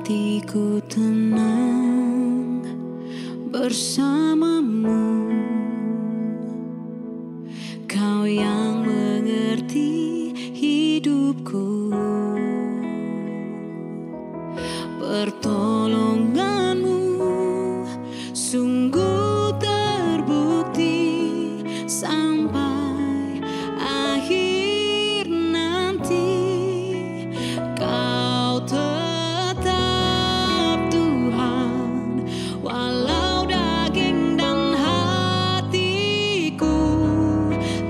Hatiku tenang bersamamu, Kau yang mengerti hidupku. Pertolonganmu sungguh terbukti sampai akhir nanti. Kau tetap Tuhan, walau daging dan hatiku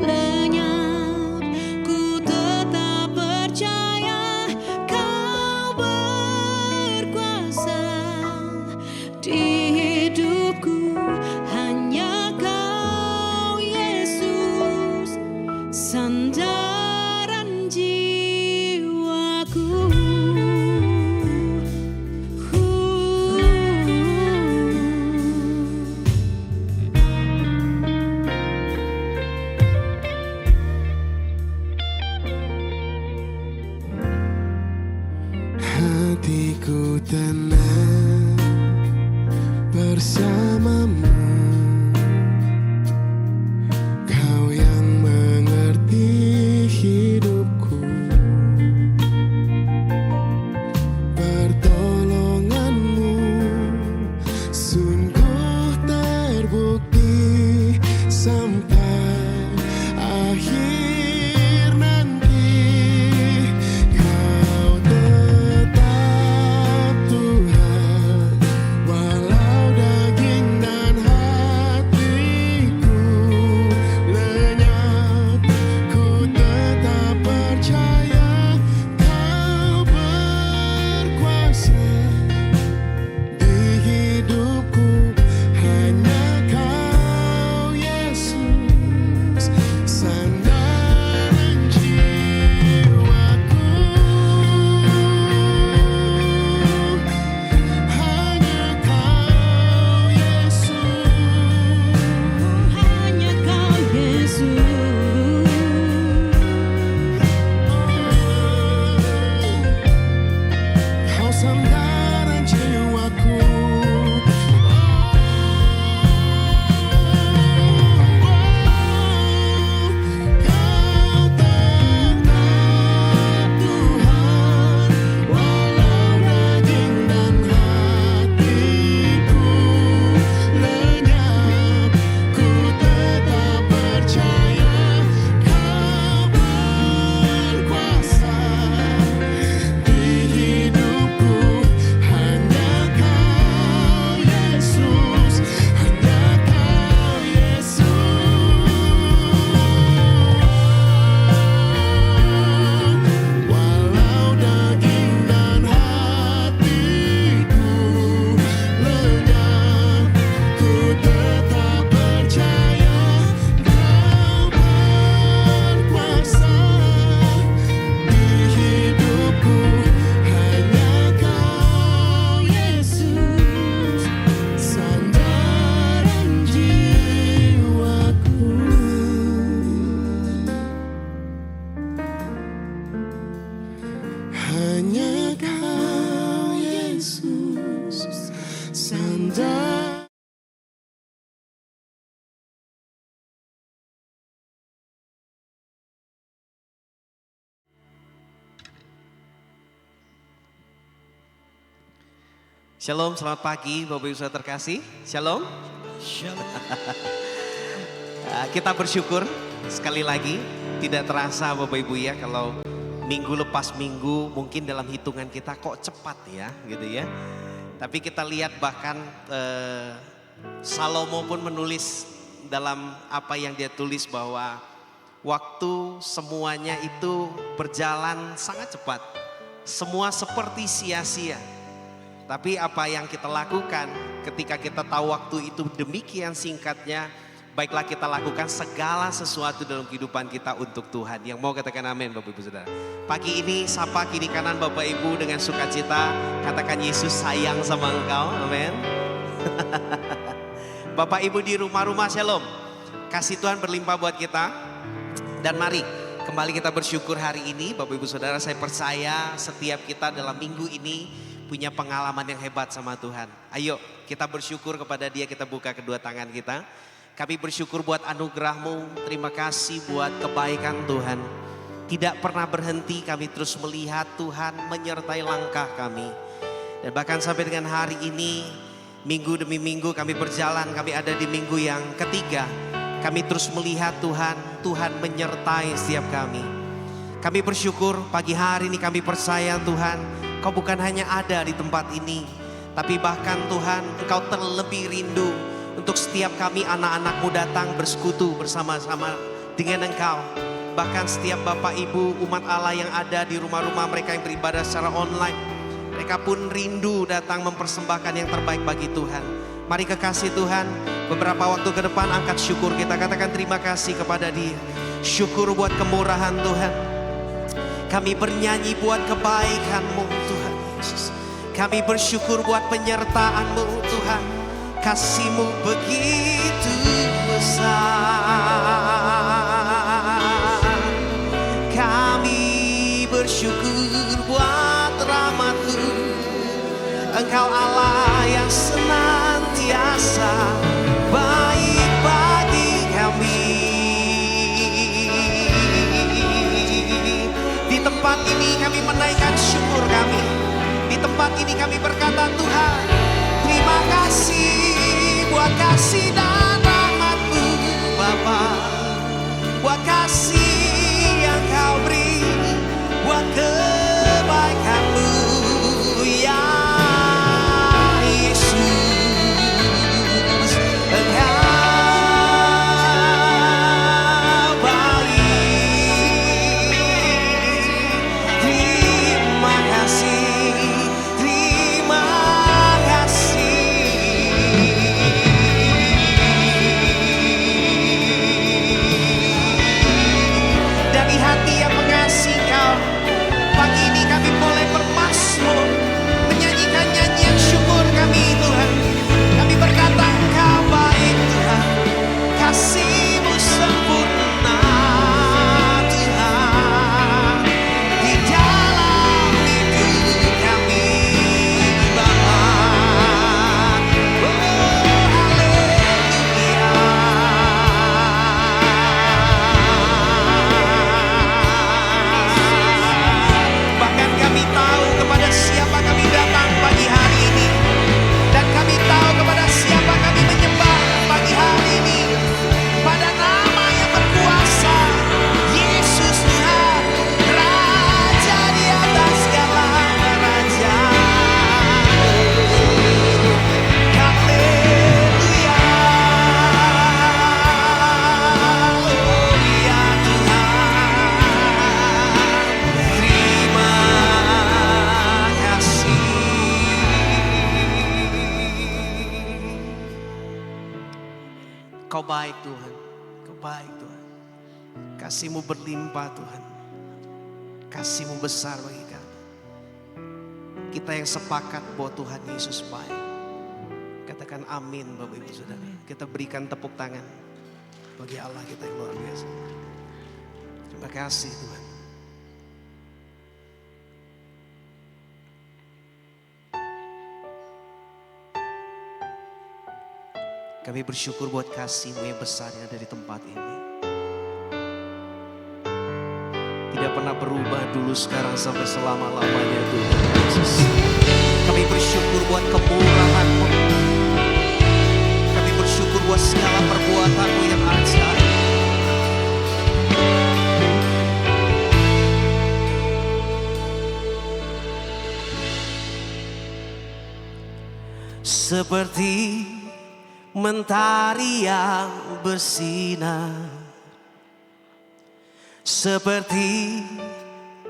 lenyap, ku tetap percaya Kau berkuasa di hidupku. Hanya Kau Yesus, sandaran jiwaku. Hatiku tenang bersamamu, Kau yang mengerti hidupku. Pertolonganmu sungguh terbukti sampai akhir nanti. Kau tetap Tuhan, walau daging dan hatiku lenyap, ku tetap percaya Kau berkuasa di hidupku. Hanya Kau Yesus, sandaran jiwaku. Hanya Kau Yesus, Hanya Kau Yesus, Kau sandaran jiwaku. Kau tetap Tuhan, walau daging dan hatiku lenyap, ku tetap percaya Kau berkuasa di hidupku. Hanya Kau Yesus, hanya Kau Yesus. Walau daging dan hatiku lenyap, ku tetap percaya Kau berkuasa di hidupku. Hanya Kau Yesus, sandaran jiwaku. Hanya Kau Yesus, sandaran. Shalom, selamat pagi Bapak Ibu Saudara terkasih. Shalom. Kita bersyukur sekali lagi, tidak terasa Bapak Ibu ya, kalau minggu lepas minggu mungkin dalam hitungan kita kok cepat ya gitu ya. Tapi kita lihat bahkan Salomo pun menulis dalam apa yang dia tulis bahwa waktu semuanya itu berjalan sangat cepat. Semua seperti sia-sia. Tapi apa yang kita lakukan ketika kita tahu waktu itu demikian singkatnya, baiklah kita lakukan segala sesuatu dalam kehidupan kita untuk Tuhan. Yang mau katakan amin Bapak Ibu Saudara. Pagi ini sapa kiri kanan Bapak Ibu dengan sukacita. Katakan Yesus sayang sama engkau, amin. Bapak Ibu di rumah-rumah shalom. Kasih Tuhan berlimpah buat kita. Dan mari kembali kita bersyukur hari ini Bapak Ibu Saudara, saya percaya setiap kita dalam minggu ini punya pengalaman yang hebat sama Tuhan. Ayo kita bersyukur kepada Dia, kita buka kedua tangan kita. Kami bersyukur buat anugerah-Mu, terima kasih buat kebaikan Tuhan. Tidak pernah berhenti kami terus melihat Tuhan menyertai langkah kami. Dan bahkan sampai dengan hari ini, minggu demi minggu kami berjalan, kami ada di minggu yang ketiga. Kami terus melihat Tuhan menyertai setiap kami. Kami bersyukur pagi hari ini kami percaya Tuhan, Kau bukan hanya ada di tempat ini. Tapi bahkan Tuhan, Engkau terlebih rindu untuk setiap kami anak-anak-Mu datang bersekutu bersama-sama dengan Engkau. Bahkan setiap Bapak Ibu umat Allah yang ada di rumah-rumah mereka yang beribadah secara online, mereka pun rindu datang mempersembahkan yang terbaik bagi Tuhan. Mari kekasih Tuhan, beberapa waktu ke depan angkat syukur, kita katakan terima kasih kepada Dia. Syukur buat kemurahan Tuhan. Kami bernyanyi buat kebaikan-Mu Tuhan Yesus. Kami bersyukur buat penyertaan-Mu Tuhan. Kasih-Mu begitu besar. Bersyukur buat rahmat-Mu. Engkau Allah yang senantiasa baik bagi kami. Di tempat ini kami menaikkan syukur kami. Di tempat ini kami berkata Tuhan, terima kasih buat kasih dan rahmat-Mu Bapa. Buat kasih yang Kau beri, buat kebaikan-Mu ya Yesus. Engkau baik. Terima kasih, terima kasih. Dari hati yang mengasihi Kau, pagi ini kami mulai bermazmur, menyanyikan nyanyian syukur kami Tuhan. Kami berkata Engkau baik Tuhan, kasih-Mu sempurna Tuhan. Di dalam hidup kami Bapa. Oh haleluya. Bahkan kami tahu kepada siapa kami datang pagi hari ini. Dan kami tahu kepada siapa kami menyembah pagi hari ini. Pada nama yang berkuasa, Yesus Tuhan, Raja di atas segala raja. Haleluya. Oh ya Tuhan, terima kasih. Kau baik Tuhan, Kau baik Tuhan. Kasih-Mu berlimpah Tuhan. Kasih-Mu besar bagi kami. Kita yang sepakat bahwa Tuhan Yesus baik. Katakan amin Bapak Ibu Saudara. Kita berikan tepuk tangan bagi Allah kita yang luar biasa. Terima kasih Tuhan. Kami bersyukur buat kasih-Mu yang besar yang ada di tempat ini. Tidak pernah berubah dulu, sekarang, sampai selama-lamanya Tuhan Yesus. Kami bersyukur buat kemurahan-Mu. Kami bersyukur buat segala perbuatan-Mu yang ajaib. Seperti mentari yang bersinar, seperti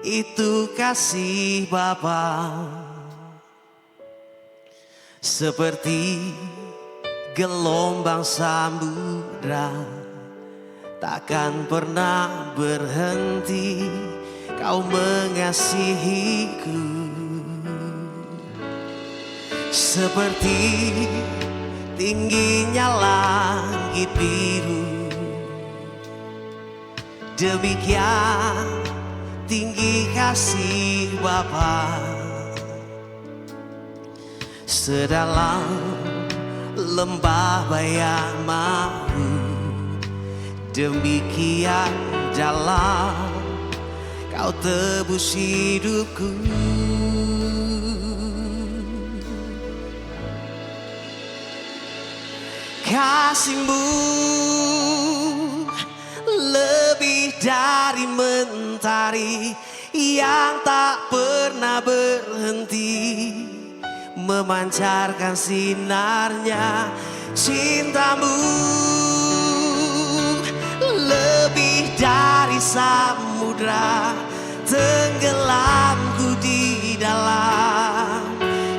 itu kasih Bapa, seperti gelombang samudra, takkan pernah berhenti Kau mengasihiku. Seperti tingginya langit biru, demikian tinggi kasih Bapa. sedalam lembah bayamamu, demikian dalam Kau tebus hidupku. Kasih-Mu lebih dari mentari yang tak pernah berhenti memancarkan sinarnya. Cinta-Mu lebih dari samudra, tenggelamku di dalam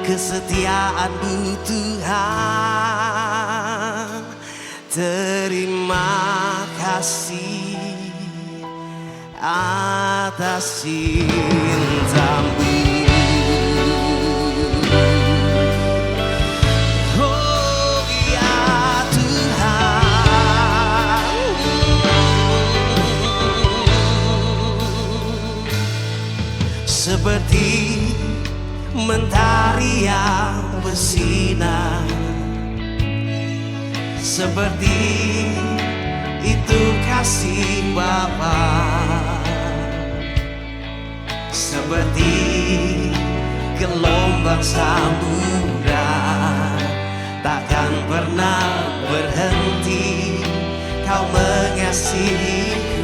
kesetiaan-Mu Tuhan. Terima kasih atas cinta-Mu. Oh ya Tuhan, seperti mentari yang bersinar, seperti itu kasih Bapa, seperti gelombang samudra takkan pernah berhenti Kau mengasihiku.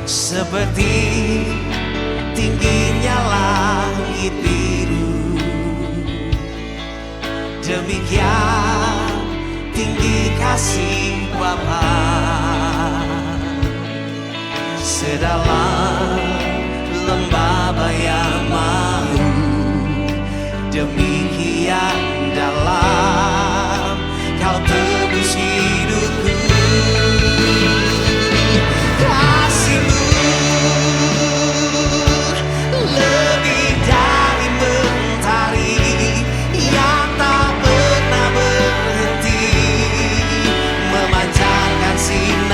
Seperti tingginya langit biru, demikian tinggi kasih Bapa. Sedalam lembah bayamamu, demikian dalam Kau tebus hidupku. Kasih-Mu lebih dari mentari yang tak pernah berhenti memancarkan sinar.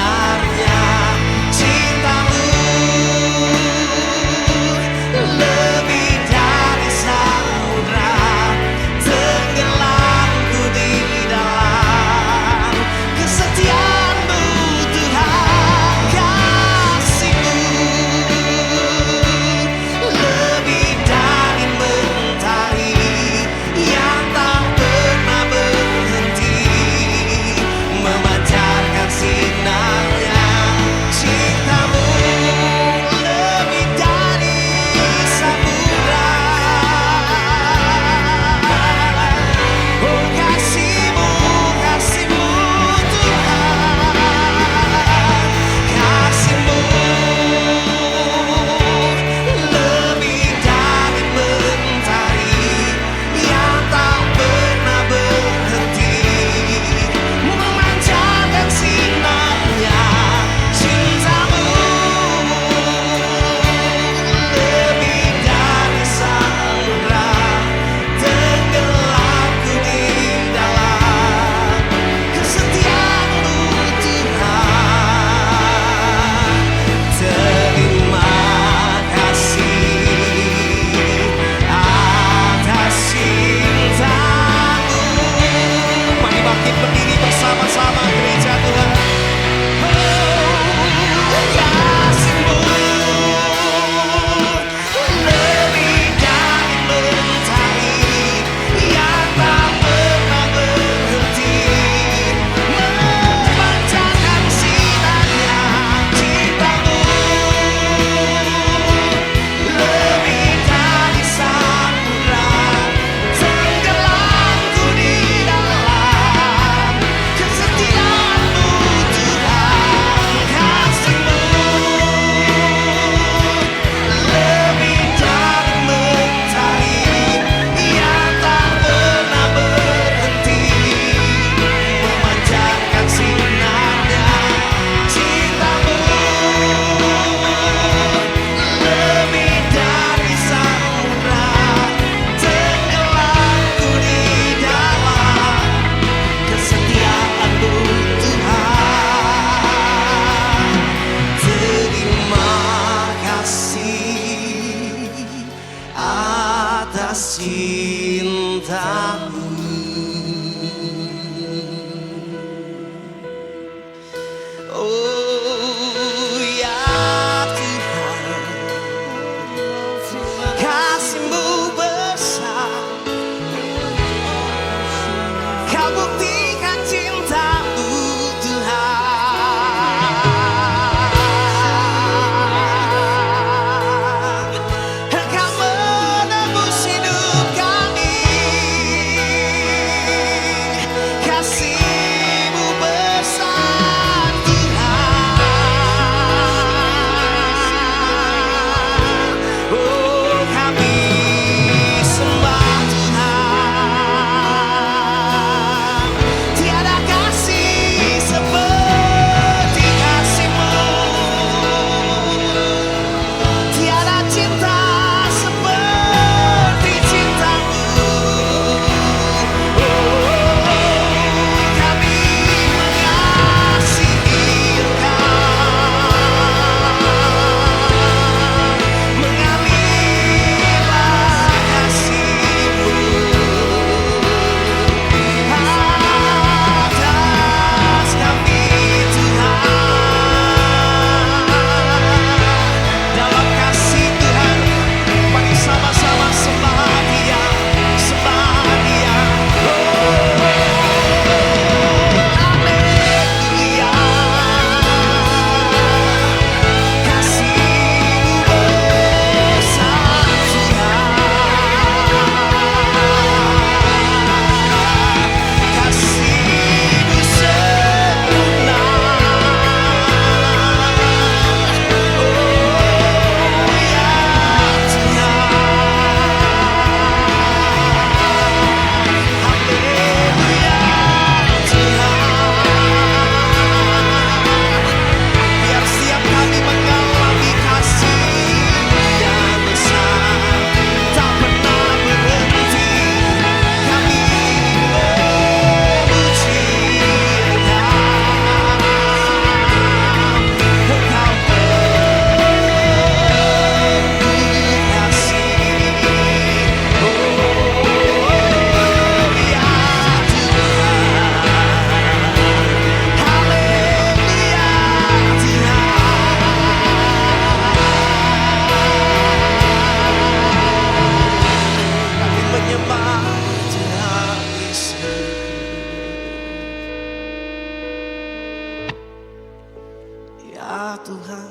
Ya Tuhan,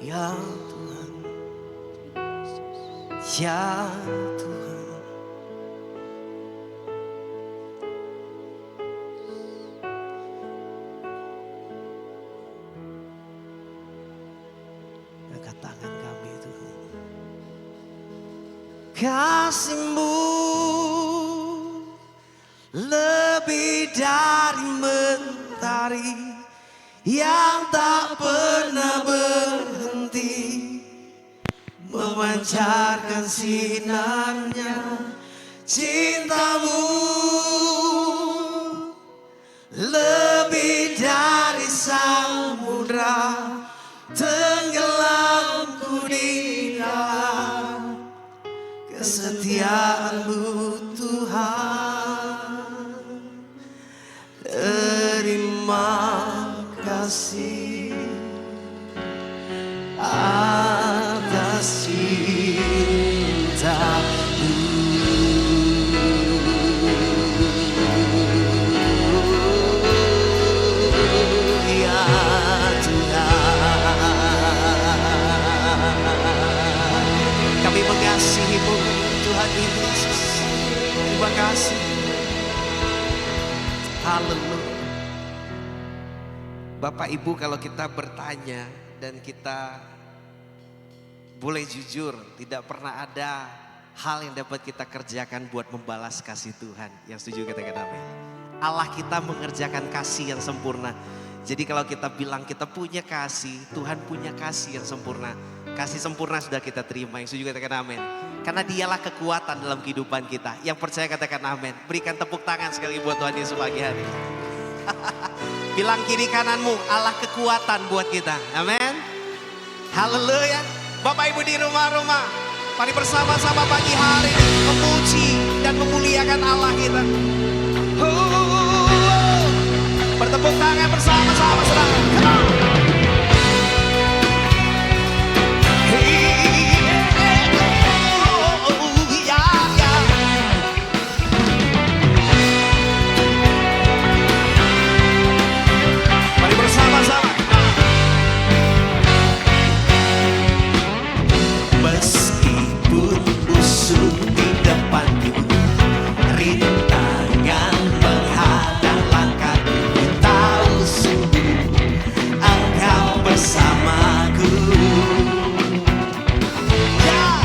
ya Tuhan, ya Tuhan. Angkat tangan kami Tuhan. Kasih-Mu lebih dari mentari yang tak pernah berhenti memancarkan sinarnya. Cinta-Mu lebih dari samudra, tenggelamku di dalam kesetiaan-Mu Tuhan. Terima kasih atas cinta-Mu. Ya Tuhan, kami mengasihi-Mu Tuhan Yesus. Terima kasih. Haleluya. Bapak Ibu, kalau kita bertanya dan kita boleh jujur, tidak pernah ada hal yang dapat kita kerjakan buat membalas kasih Tuhan. Yang setuju katakan amin. Allah kita mengerjakan kasih yang sempurna. Jadi kalau kita bilang kita punya kasih, Tuhan punya kasih yang sempurna. Kasih sempurna sudah kita terima. Yang setuju katakan amin. Karena dialah kekuatan dalam kehidupan kita. Yang percaya katakan amin. Berikan tepuk tangan sekali buat Tuhan Yesus pagi hari. Bilang kiri kananmu, Allah kekuatan buat kita. Amin. Haleluya. Bapak Ibu di rumah-rumah, mari bersama-sama pagi hari ini memuji dan memuliakan Allah kita. Bertepuk tangan bersama-sama saudara. Come on. Meskipun musuh di depanku, rintangan menghadang langkahku, tahu sungguh Engkau bersamaku. Ya,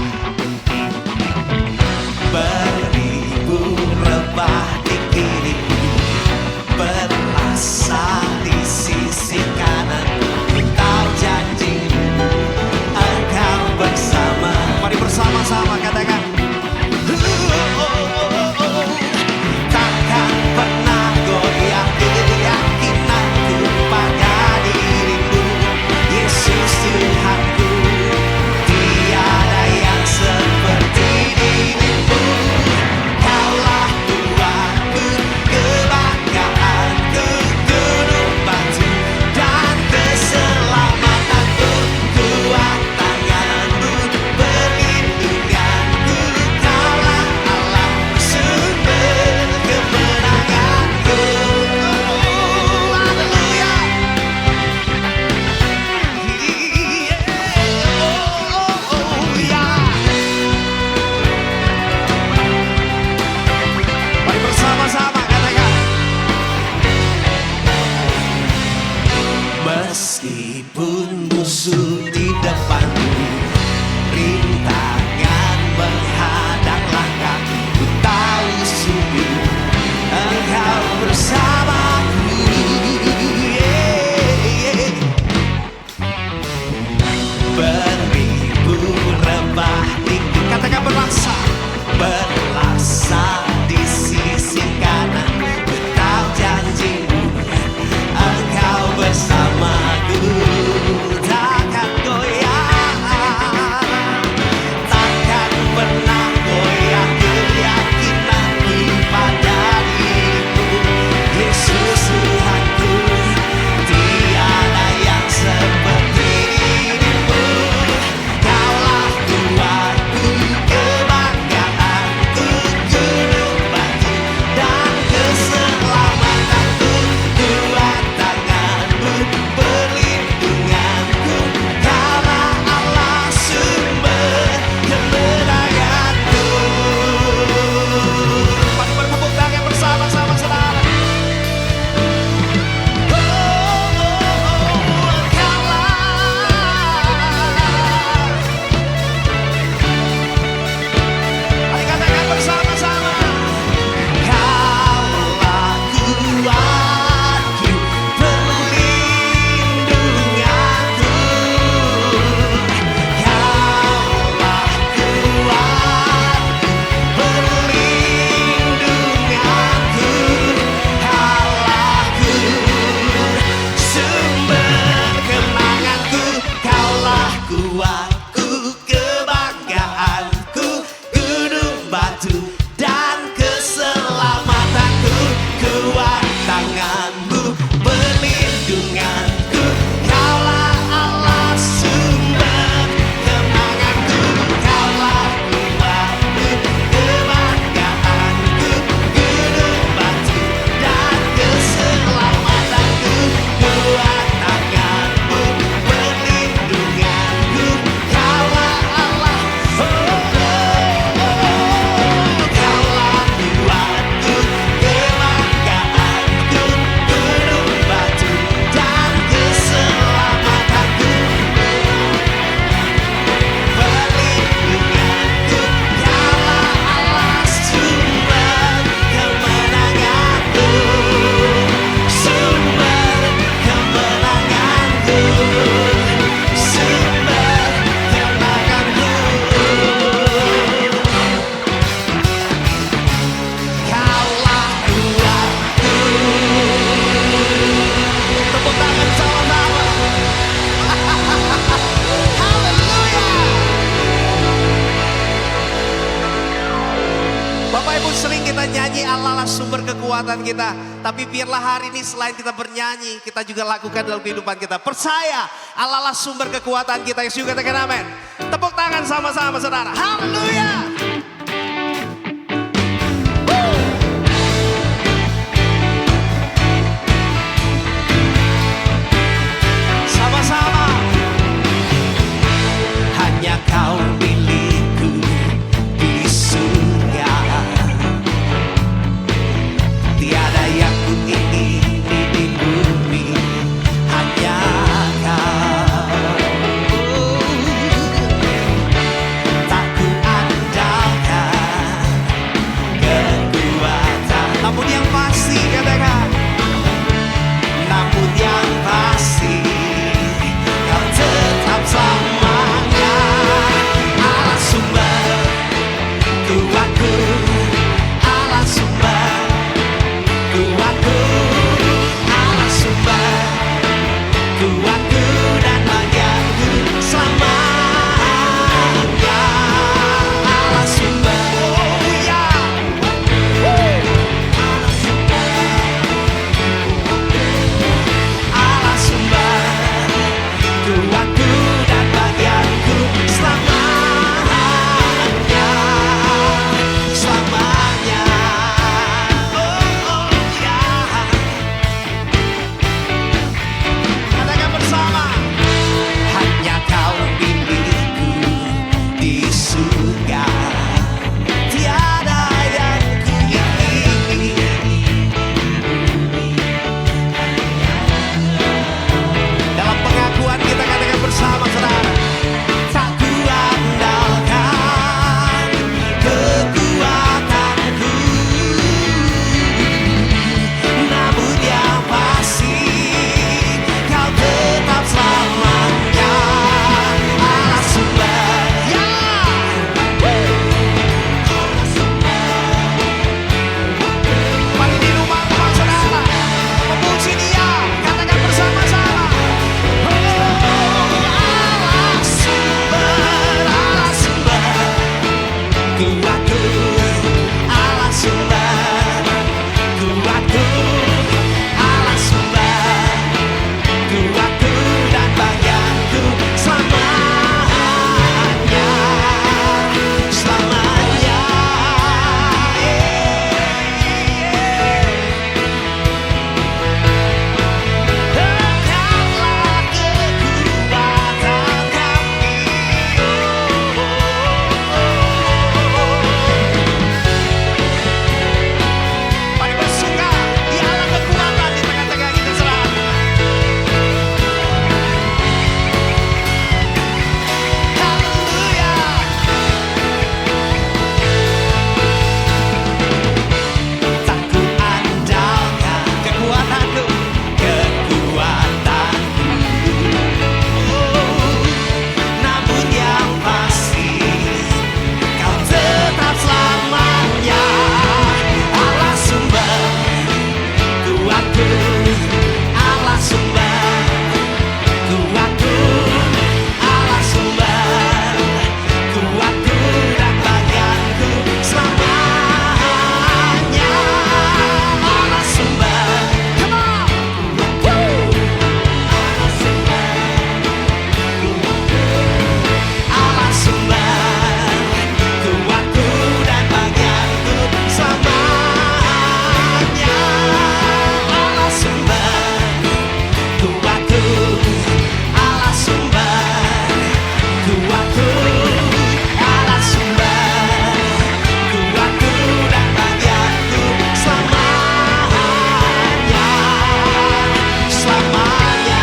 beribu rebah di kiriku, berasa di sisi kananku, Kau janjimu Engkau bersama. Mari bersama-sama katakan, takkan pernah goyah keyakinanku pada dirimu, Yesus Tuhanku. Tiada yang seperti dirimu. Kaulah Tuhanku, kebanggaanku. Allah sumber kekuatan kita. Tapi biarlah hari ini selain kita bernyanyi, kita juga lakukan dalam kehidupan kita. Percaya Allah lah sumber kekuatan kita. Yesus juga katakan amin. Tepuk tangan sama-sama saudara. Haleluya. Sama-sama. Hanya kau milikku di surga. Tiada yang ku ingini di bumi, hanya kau. Tak ku andalkan kekuatan, namun yang pasti katakan, namun yang pasti kau tetap selamanya. Allah sumber kuatku, Allah sumber kuatku, Allah sumber kuatku dan bagianku selamanya. Allah sumber, oh ya, Allah sumber kuatku dan bagianku selamanya, selamanya. Oh ya, katakan bersama. Hanya kau milikku di surga. Tiada yang ku ingini. Dalam pengakuan kita katakan bersama saudara. Tak ku andalkan kekuatanku, namun yang pasti kau tetap selamanya. Allah sumber, ya. Mari di rumah-rumah saudara memuji Dia, katakan bersama-sama. Allah sumber kuatku, Allah sumber kuatku, Allah sumber kuatku dan bagianku selamanya, selamanya. Engkaulah kekuatan kami. Mari bersuka di alam kekuatan di tengah-tengah kita selalu. Haleluya. Tak ku andalkan kekuatanku, kekuatanku. Oh, namun yang pasti kau tetap selamanya. Allah sumber kuatku, Allah sumber kuatku, Allah sumber kuatku dan bagianku selamanya. Allah sumber, come on, woo. Allah sumber kuatku dan bagianku selamanya. Allah sumber kuatku, Allah sumber kuatku, Allah sumber kuatku dan bagianku selamanya, selamanya,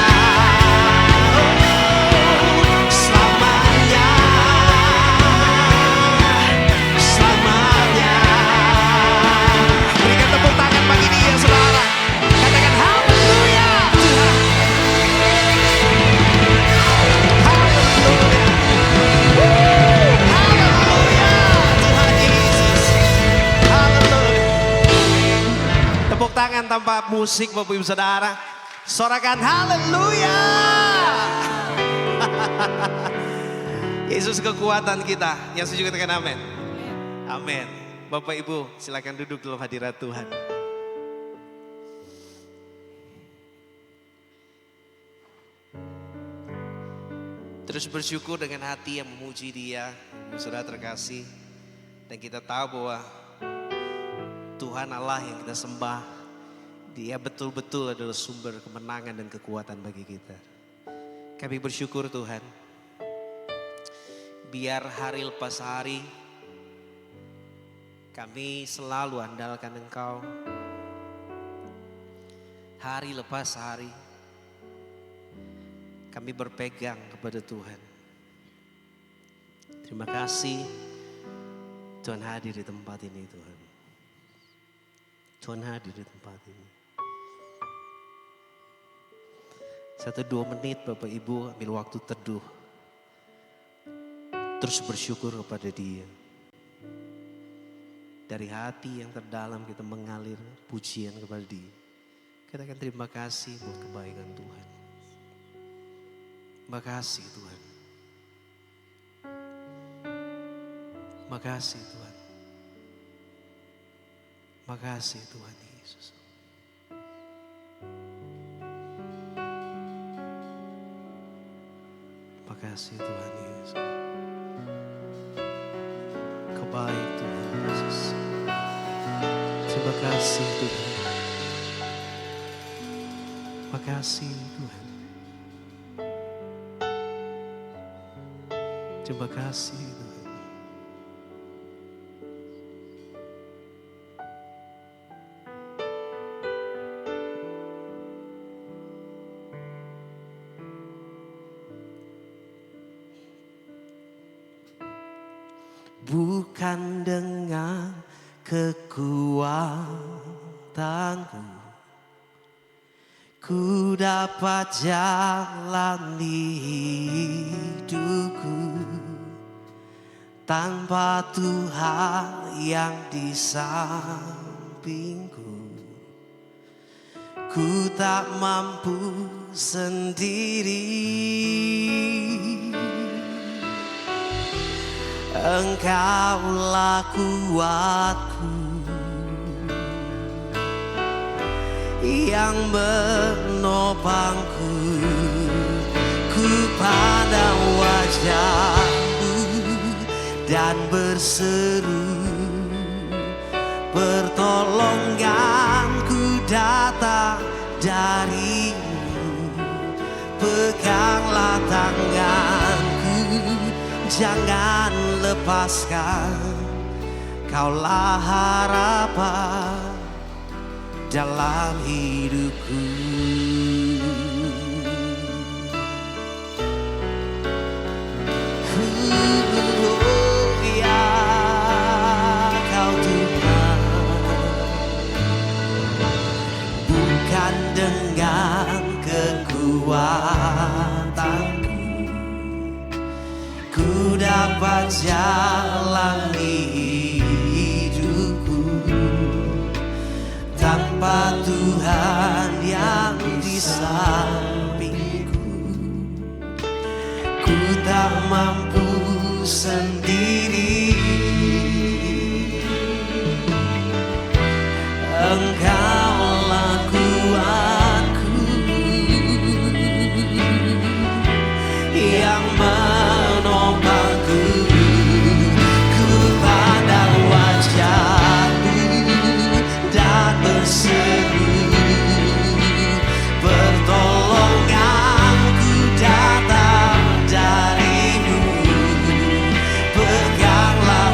selamanya, selamanya. Berikan tepuk tangan bagi Dia saudara. Katakan haleluya. Haleluya. Haleluya. Tuhan Yesus. Haleluya. Tepuk tangan tanpa musik Bapak Ibu Saudara. Sorakan haleluya. Yesus kekuatan kita. Yang setuju katakan amin. Amin. Bapak Ibu silakan duduk dalam hadirat Tuhan. Terus bersyukur dengan hati yang memuji Dia, saudara terkasih. Dan kita tahu bahwa Tuhan Allah yang kita sembah, Dia betul-betul adalah sumber kemenangan dan kekuatan bagi kita. Kami bersyukur Tuhan, biar hari lepas hari kami selalu andalkan Engkau. Hari lepas hari kami berpegang kepada Tuhan. Terima kasih Tuhan hadir di tempat ini Tuhan. Tuhan hadir di tempat ini. 1-2 menit Bapak Ibu ambil waktu teduh. Terus bersyukur kepada Dia. Dari hati yang terdalam kita mengalir pujian kepada Dia. Katakan terima kasih buat kebaikan Tuhan. Terima kasih Tuhan. Terima kasih Tuhan. Terima kasih Tuhan Yesus. Terima kasih Tuhan Yesus. Kau baik Tuhan Yesus. Terima kasih Tuhan. Terima kasih Tuhan. Terima kasih Tuhan. Bukan dengan kekuatanku ku dapat jalani hidupku tanpa Tuhan yang di sampingku. Ku tak mampu sendiri. Engkaulah kuatku yang menopangku. Ku pandang wajah-Mu dan berseru, pertolonganku datang dari-Mu. Peganglah tanganku, jangan lepaskan. Kaulah harapan dalam hidupku. Ya Kau Tuhan, bukan dengan kekuatanku ku dapat jalani hidupku tanpa Tuhan yang di sampingku. Ku tak mampu sendiri. Engkaulah kuatku yang menopangku. Ku pandang wajah-Mu dan berseru, pertolonganku datang dari-Mu. Peganglah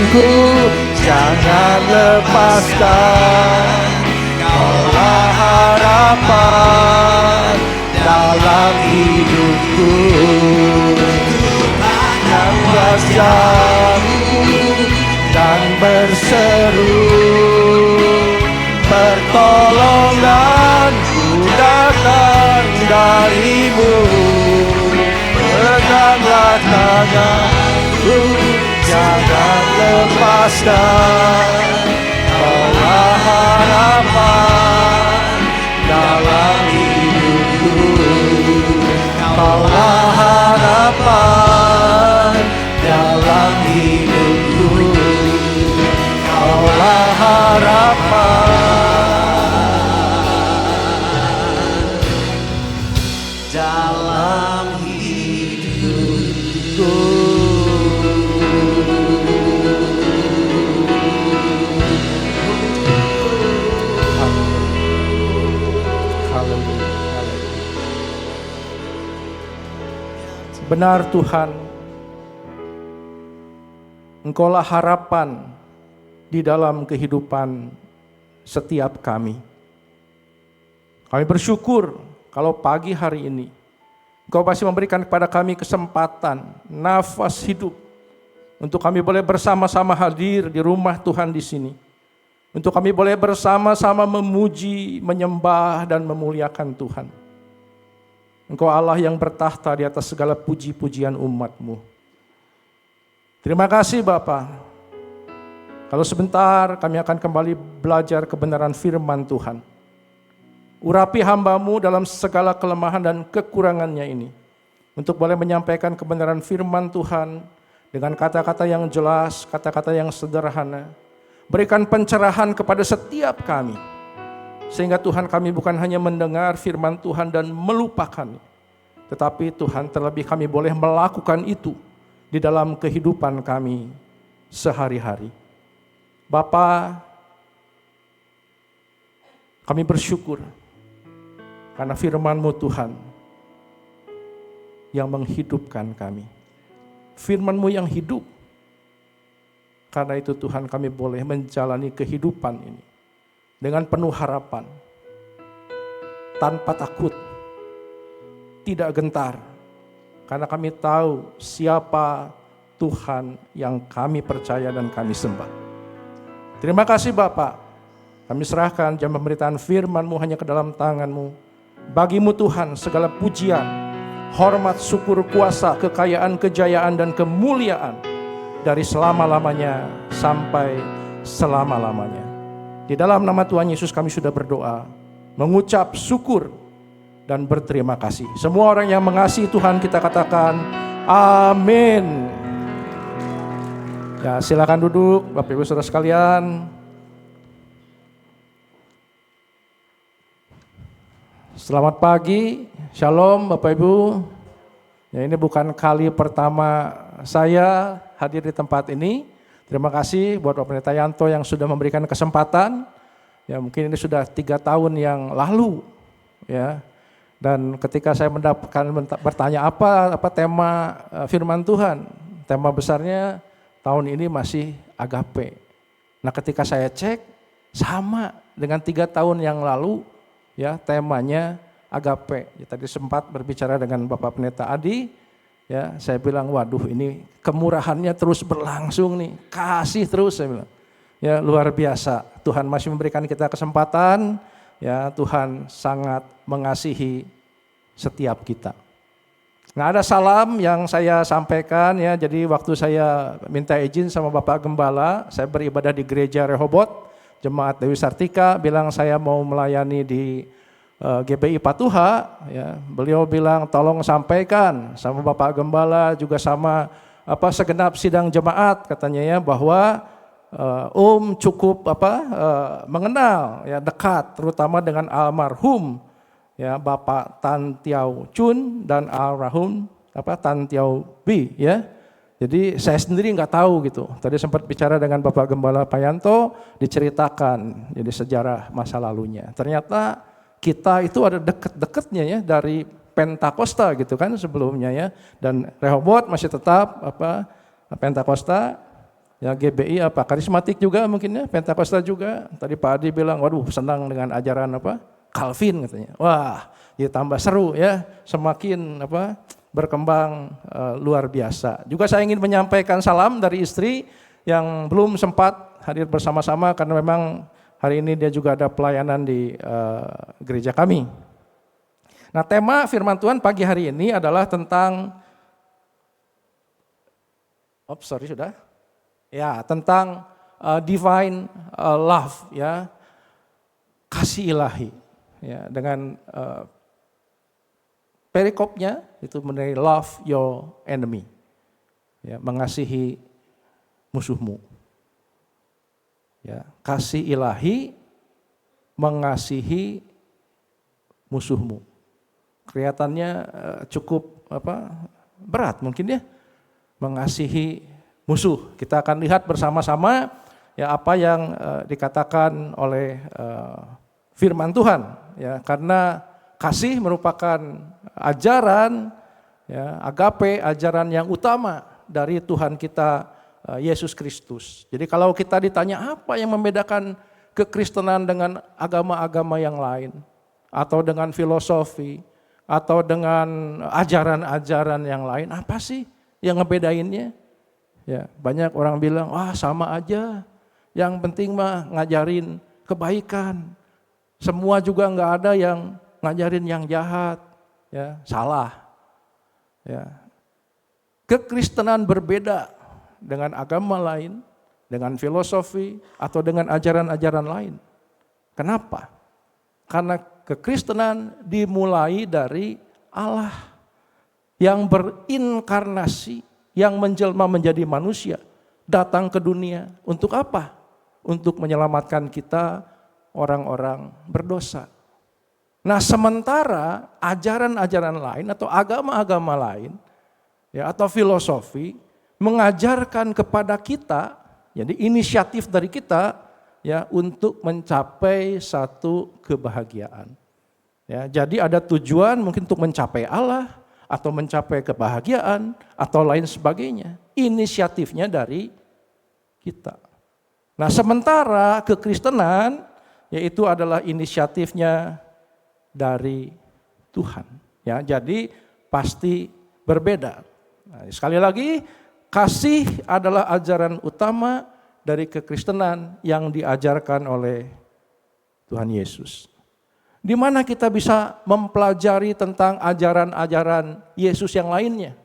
hidupku, jangan lepaskan. Kaulah harapan dalam hidupku. Yang wajahmu dan berseru, pertolonganku datang darimu. Peganglah tanganku, jangan lepaskan. Kaulah harapan dalam hidupku. Kaulah harapan dalam hidupku. Kaulah harapan dalam hidupku. Benar Tuhan, Engkaulah harapan di dalam kehidupan setiap kami. Kami bersyukur kalau pagi hari ini Engkau masih memberikan kepada kami kesempatan, nafas hidup untuk kami boleh bersama-sama hadir di rumah Tuhan di sini. Untuk kami boleh bersama-sama memuji, menyembah dan memuliakan Tuhan. Engkau Allah yang bertahta di atas segala puji-pujian umat-Mu. Terima kasih Bapa. Kalau sebentar kami akan kembali belajar kebenaran firman Tuhan. Urapi hamba-Mu dalam segala kelemahan dan kekurangannya ini. Untuk boleh menyampaikan kebenaran firman Tuhan dengan kata-kata yang jelas, kata-kata yang sederhana. Berikan pencerahan kepada setiap kami. Sehingga Tuhan kami bukan hanya mendengar firman Tuhan dan melupakan. Tetapi Tuhan terlebih kami boleh melakukan itu di dalam kehidupan kami sehari-hari. Bapa, kami bersyukur karena firman-Mu Tuhan yang menghidupkan kami. Firman-Mu yang hidup. Karena itu Tuhan kami boleh menjalani kehidupan ini dengan penuh harapan, tanpa takut, tidak gentar, karena kami tahu siapa Tuhan yang kami percaya dan kami sembah. Terima kasih Bapa, kami serahkan jam pemberitaan firman-Mu hanya ke dalam tangan-Mu. Bagi-Mu Tuhan segala pujian, hormat, syukur, kuasa, kekayaan, kejayaan dan kemuliaan dari selama-lamanya sampai selama-lamanya. Di dalam nama Tuhan Yesus kami sudah berdoa, mengucap syukur dan berterima kasih. Semua orang yang mengasihi Tuhan kita katakan amin. Ya, silakan duduk Bapak Ibu Saudara sekalian. Selamat pagi, Shalom Bapak Ibu. Ya, ini bukan kali pertama saya hadir di tempat ini. Terima kasih buat Bapak Pendeta Yanto yang sudah memberikan kesempatan. Ya, mungkin ini sudah 3 tahun yang lalu, ya. Dan ketika saya bertanya apa tema firman Tuhan, tema besarnya tahun ini masih agape. Nah, ketika saya cek sama dengan 3 tahun yang lalu, ya, temanya agape. Ya, tadi sempat berbicara dengan Bapak Pendeta Adi. Ya, saya bilang, waduh ini kemurahannya terus berlangsung nih, kasih terus saya bilang. Ya, luar biasa. Tuhan masih memberikan kita kesempatan, ya, Tuhan sangat mengasihi setiap kita. Nah, ada salam yang saya sampaikan ya, jadi waktu saya minta izin sama Bapak Gembala, saya beribadah di gereja Rehoboth, Jemaat Dewi Sartika, bilang saya mau melayani di GBI Patuha, ya, beliau bilang tolong sampaikan sama Bapak Gembala juga sama segenap sidang jemaat katanya ya bahwa cukup mengenal ya dekat terutama dengan almarhum ya Bapak Tan Tiau Chun dan almarhum Tan Tiau Bi ya. Jadi saya sendiri nggak tahu gitu. Tadi sempat bicara dengan Bapak Gembala Payanto diceritakan jadi sejarah masa lalunya. Ternyata kita itu ada deket-deketnya ya dari Pentakosta gitu kan sebelumnya ya, dan Rehoboth masih tetap Pentakosta, Ya GBI apa? Karismatik juga mungkin ya, Pentakosta juga. Tadi Pak Adi bilang, waduh senang dengan ajaran apa? Calvin katanya. Wah, ya tambah seru ya, semakin apa? Berkembang luar biasa. Juga saya ingin menyampaikan salam dari istri yang belum sempat hadir bersama-sama karena memang hari ini dia juga ada pelayanan di gereja kami. Nah, tema firman Tuhan pagi hari ini adalah tentang tentang divine love ya, kasih ilahi ya, dengan perikopnya itu mengenai love your enemy ya, mengasihi musuhmu ya, kasih ilahi mengasihi musuhmu. Kelihatannya cukup berat mungkin ya, mengasihi musuh. Kita akan lihat bersama-sama ya apa yang dikatakan oleh firman Tuhan ya, karena kasih merupakan ajaran ya, agape, ajaran yang utama dari Tuhan kita Yesus Kristus. Jadi kalau kita ditanya apa yang membedakan kekristenan dengan agama-agama yang lain atau dengan filosofi atau dengan ajaran-ajaran yang lain, apa sih yang ngebedainnya? Ya, banyak orang bilang, wah sama aja, yang penting mah ngajarin kebaikan. Semua juga nggak ada yang ngajarin yang jahat, ya salah. Ya. Kekristenan berbeda dengan agama lain, dengan filosofi atau dengan ajaran-ajaran lain. Kenapa? Karena kekristenan dimulai dari Allah yang berinkarnasi, yang menjelma menjadi manusia, datang ke dunia. Untuk apa? Untuk menyelamatkan kita orang-orang berdosa. Nah, sementara ajaran-ajaran lain atau agama-agama lain ya, atau filosofi mengajarkan kepada kita, jadi inisiatif dari kita ya untuk mencapai satu kebahagiaan. Ya, jadi ada tujuan mungkin untuk mencapai Allah atau mencapai kebahagiaan atau lain sebagainya. Inisiatifnya dari kita. Nah, sementara kekristenan yaitu adalah inisiatifnya dari Tuhan. Ya, jadi pasti berbeda. Nah, sekali lagi, kasih adalah ajaran utama dari kekristenan yang diajarkan oleh Tuhan Yesus. Di mana kita bisa mempelajari tentang ajaran-ajaran Yesus yang lainnya.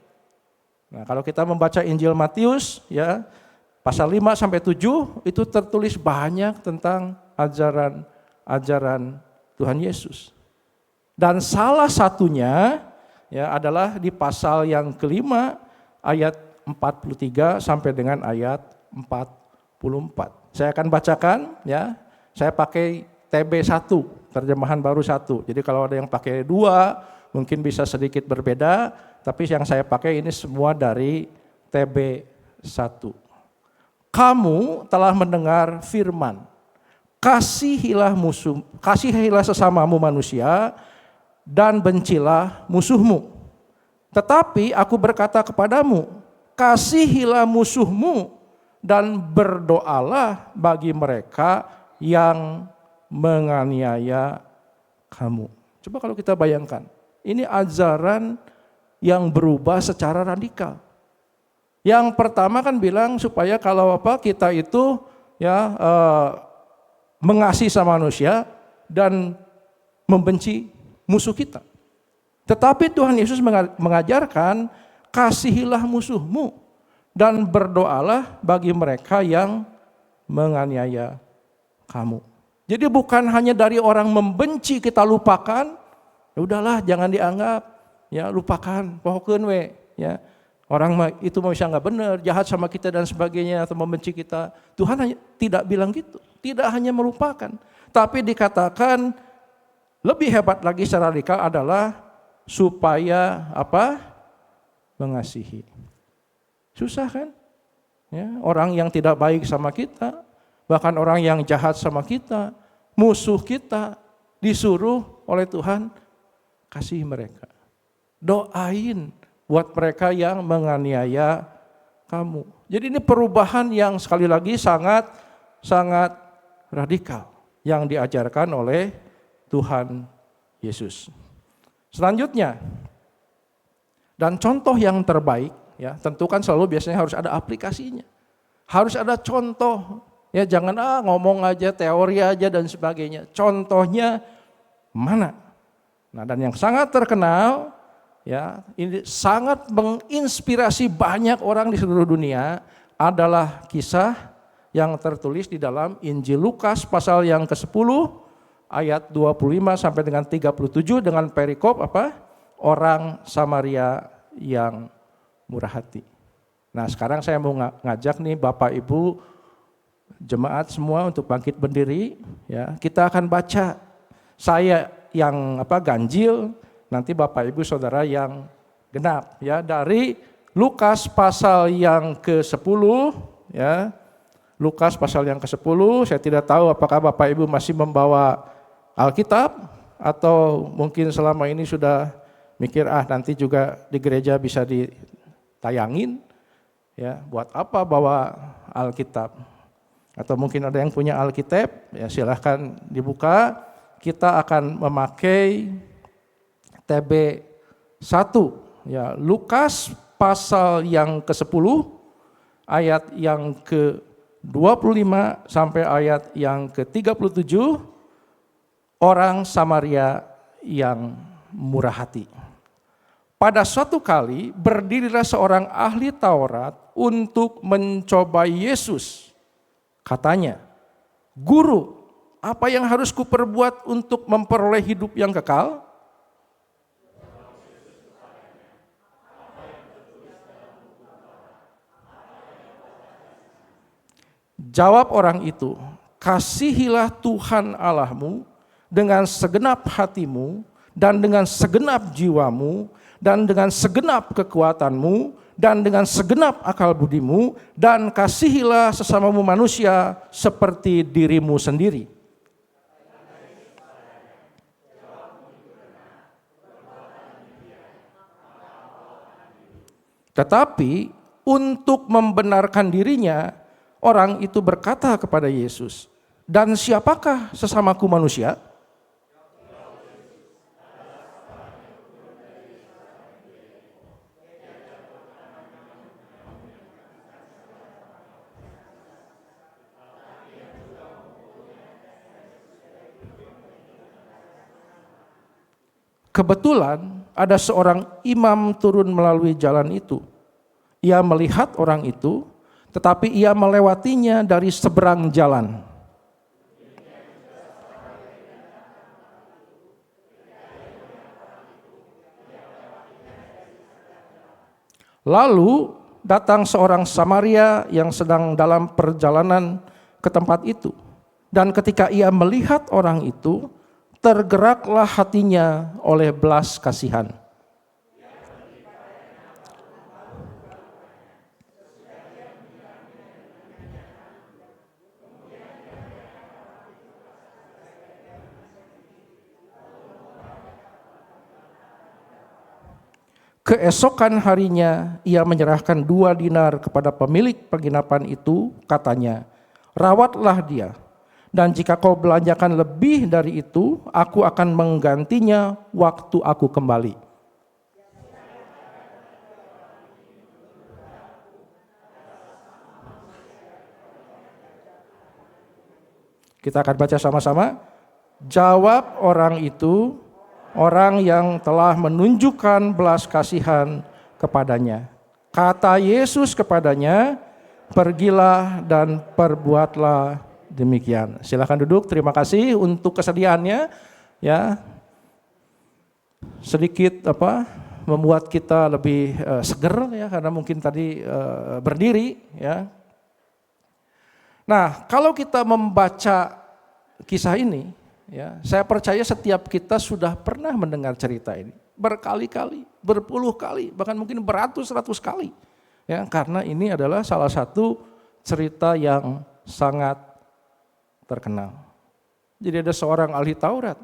Nah, kalau kita membaca Injil Matius ya, pasal 5 sampai 7 itu tertulis banyak tentang ajaran-ajaran Tuhan Yesus. Dan salah satunya ya adalah di pasal yang kelima ayat 43 sampai dengan ayat 44. Saya akan bacakan ya. Saya pakai TB1, terjemahan baru 1. Jadi kalau ada yang pakai 2 mungkin bisa sedikit berbeda, tapi yang saya pakai ini semua dari TB1. Kamu telah mendengar firman, kasihilah sesamamu manusia dan bencilah musuhmu. Tetapi aku berkata kepadamu, kasihilah musuhmu dan berdoalah bagi mereka yang menganiaya kamu. Coba kalau kita bayangkan, ini ajaran yang berubah secara radikal. Yang pertama kan bilang supaya kalau kita itu ya mengasihi sama manusia dan membenci musuh kita. Tetapi Tuhan Yesus mengajarkan kasihilah musuhmu dan berdoalah bagi mereka yang menganiaya kamu. Jadi bukan hanya dari orang membenci kita lupakan, ya udahlah jangan dianggap, ya lupakan, pohokeun we, ya. Orang itu bisa nggak benar, jahat sama kita dan sebagainya atau membenci kita. Tuhan tidak bilang gitu, tidak hanya melupakan, tapi dikatakan lebih hebat lagi secara radikal adalah supaya mengasihi. Susah kan? Ya, orang yang tidak baik sama kita, bahkan orang yang jahat sama kita, musuh kita, disuruh oleh Tuhan kasih mereka. Doain buat mereka yang menganiaya kamu. Jadi ini perubahan yang sekali lagi sangat radikal yang diajarkan oleh Tuhan Yesus. Selanjutnya, dan contoh yang terbaik, ya tentu kan selalu biasanya harus ada aplikasinya. Harus ada contoh, ya jangan ngomong aja, teori aja dan sebagainya. Contohnya mana? Nah, dan yang sangat terkenal, ya ini sangat menginspirasi banyak orang di seluruh dunia adalah kisah yang tertulis di dalam Injil Lukas pasal yang ke-10 ayat 25 sampai dengan 37 dengan perikop apa? Orang Samaria yang murah hati. Nah, sekarang saya mau ngajak nih Bapak Ibu jemaat semua untuk bangkit berdiri, ya. Kita akan baca. Saya yang ganjil, nanti Bapak Ibu Saudara yang genap, ya, dari Lukas pasal yang ke-10, ya. Lukas pasal yang ke-10, saya tidak tahu apakah Bapak Ibu masih membawa Alkitab atau mungkin selama ini sudah mikir nanti juga di gereja bisa ditayangin, ya, buat apa bawa Alkitab? Atau mungkin ada yang punya Alkitab, ya silahkan dibuka. Kita akan memakai TB 1, ya, Lukas pasal yang ke-10 ayat yang ke-25 sampai ayat yang ke-37, orang Samaria yang murah hati. Pada suatu kali berdirilah seorang ahli Taurat untuk mencobai Yesus. Katanya, "Guru, apa yang harus kuperbuat untuk memperoleh hidup yang kekal?" Jawab orang itu, "Kasihilah Tuhan Allahmu dengan segenap hatimu dan dengan segenap jiwamu dan dengan segenap kekuatanmu dan dengan segenap akal budimu, dan kasihilah sesamamu manusia seperti dirimu sendiri." Tetapi untuk membenarkan dirinya, orang itu berkata kepada Yesus, "Dan siapakah sesamaku manusia?" Kebetulan ada seorang imam turun melalui jalan itu. Ia melihat orang itu, tetapi ia melewatinya dari seberang jalan. Lalu datang seorang Samaria yang sedang dalam perjalanan ke tempat itu. Dan ketika ia melihat orang itu, tergeraklah hatinya oleh belas kasihan. Keesokan harinya ia menyerahkan 2 dinar kepada pemilik penginapan itu, katanya, "Rawatlah dia. Dan jika kau belanjakan lebih dari itu, aku akan menggantinya waktu aku kembali." Kita akan baca sama-sama. Jawab orang itu, orang yang telah menunjukkan belas kasihan kepadanya. Kata Yesus kepadanya, "Pergilah dan perbuatlah demikian." Silakan duduk. Terima kasih untuk kesediaannya, ya. Sedikit membuat kita lebih seger, ya, karena mungkin tadi berdiri, ya. Nah, kalau kita membaca kisah ini, ya, saya percaya setiap kita sudah pernah mendengar cerita ini berkali-kali, berpuluh kali, bahkan mungkin beratus-ratus kali, ya, karena ini adalah salah satu cerita yang sangat terkenal. Jadi ada seorang ahli Taurat,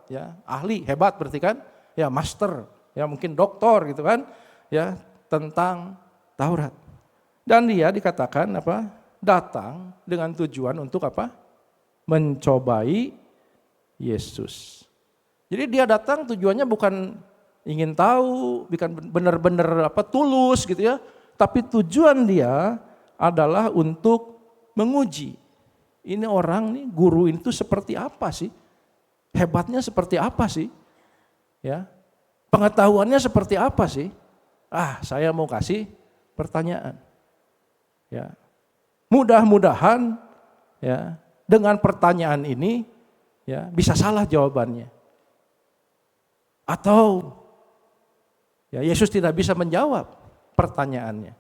ya, ahli hebat berarti kan, ya, master, ya, mungkin doktor gitu kan, ya, tentang Taurat. Dan dia dikatakan apa? Datang dengan tujuan untuk apa? Mencobai Yesus. Jadi dia datang tujuannya bukan ingin tahu, bukan benar-benar apa tulus gitu ya, tapi tujuan dia adalah untuk menguji. Ini orang nih, guru itu seperti apa sih? Hebatnya seperti apa sih? Ya. Pengetahuannya seperti apa sih? Saya mau kasih pertanyaan. Ya. Mudah-mudahan ya, dengan pertanyaan ini ya bisa salah jawabannya. Atau ya Yesus tidak bisa menjawab pertanyaannya.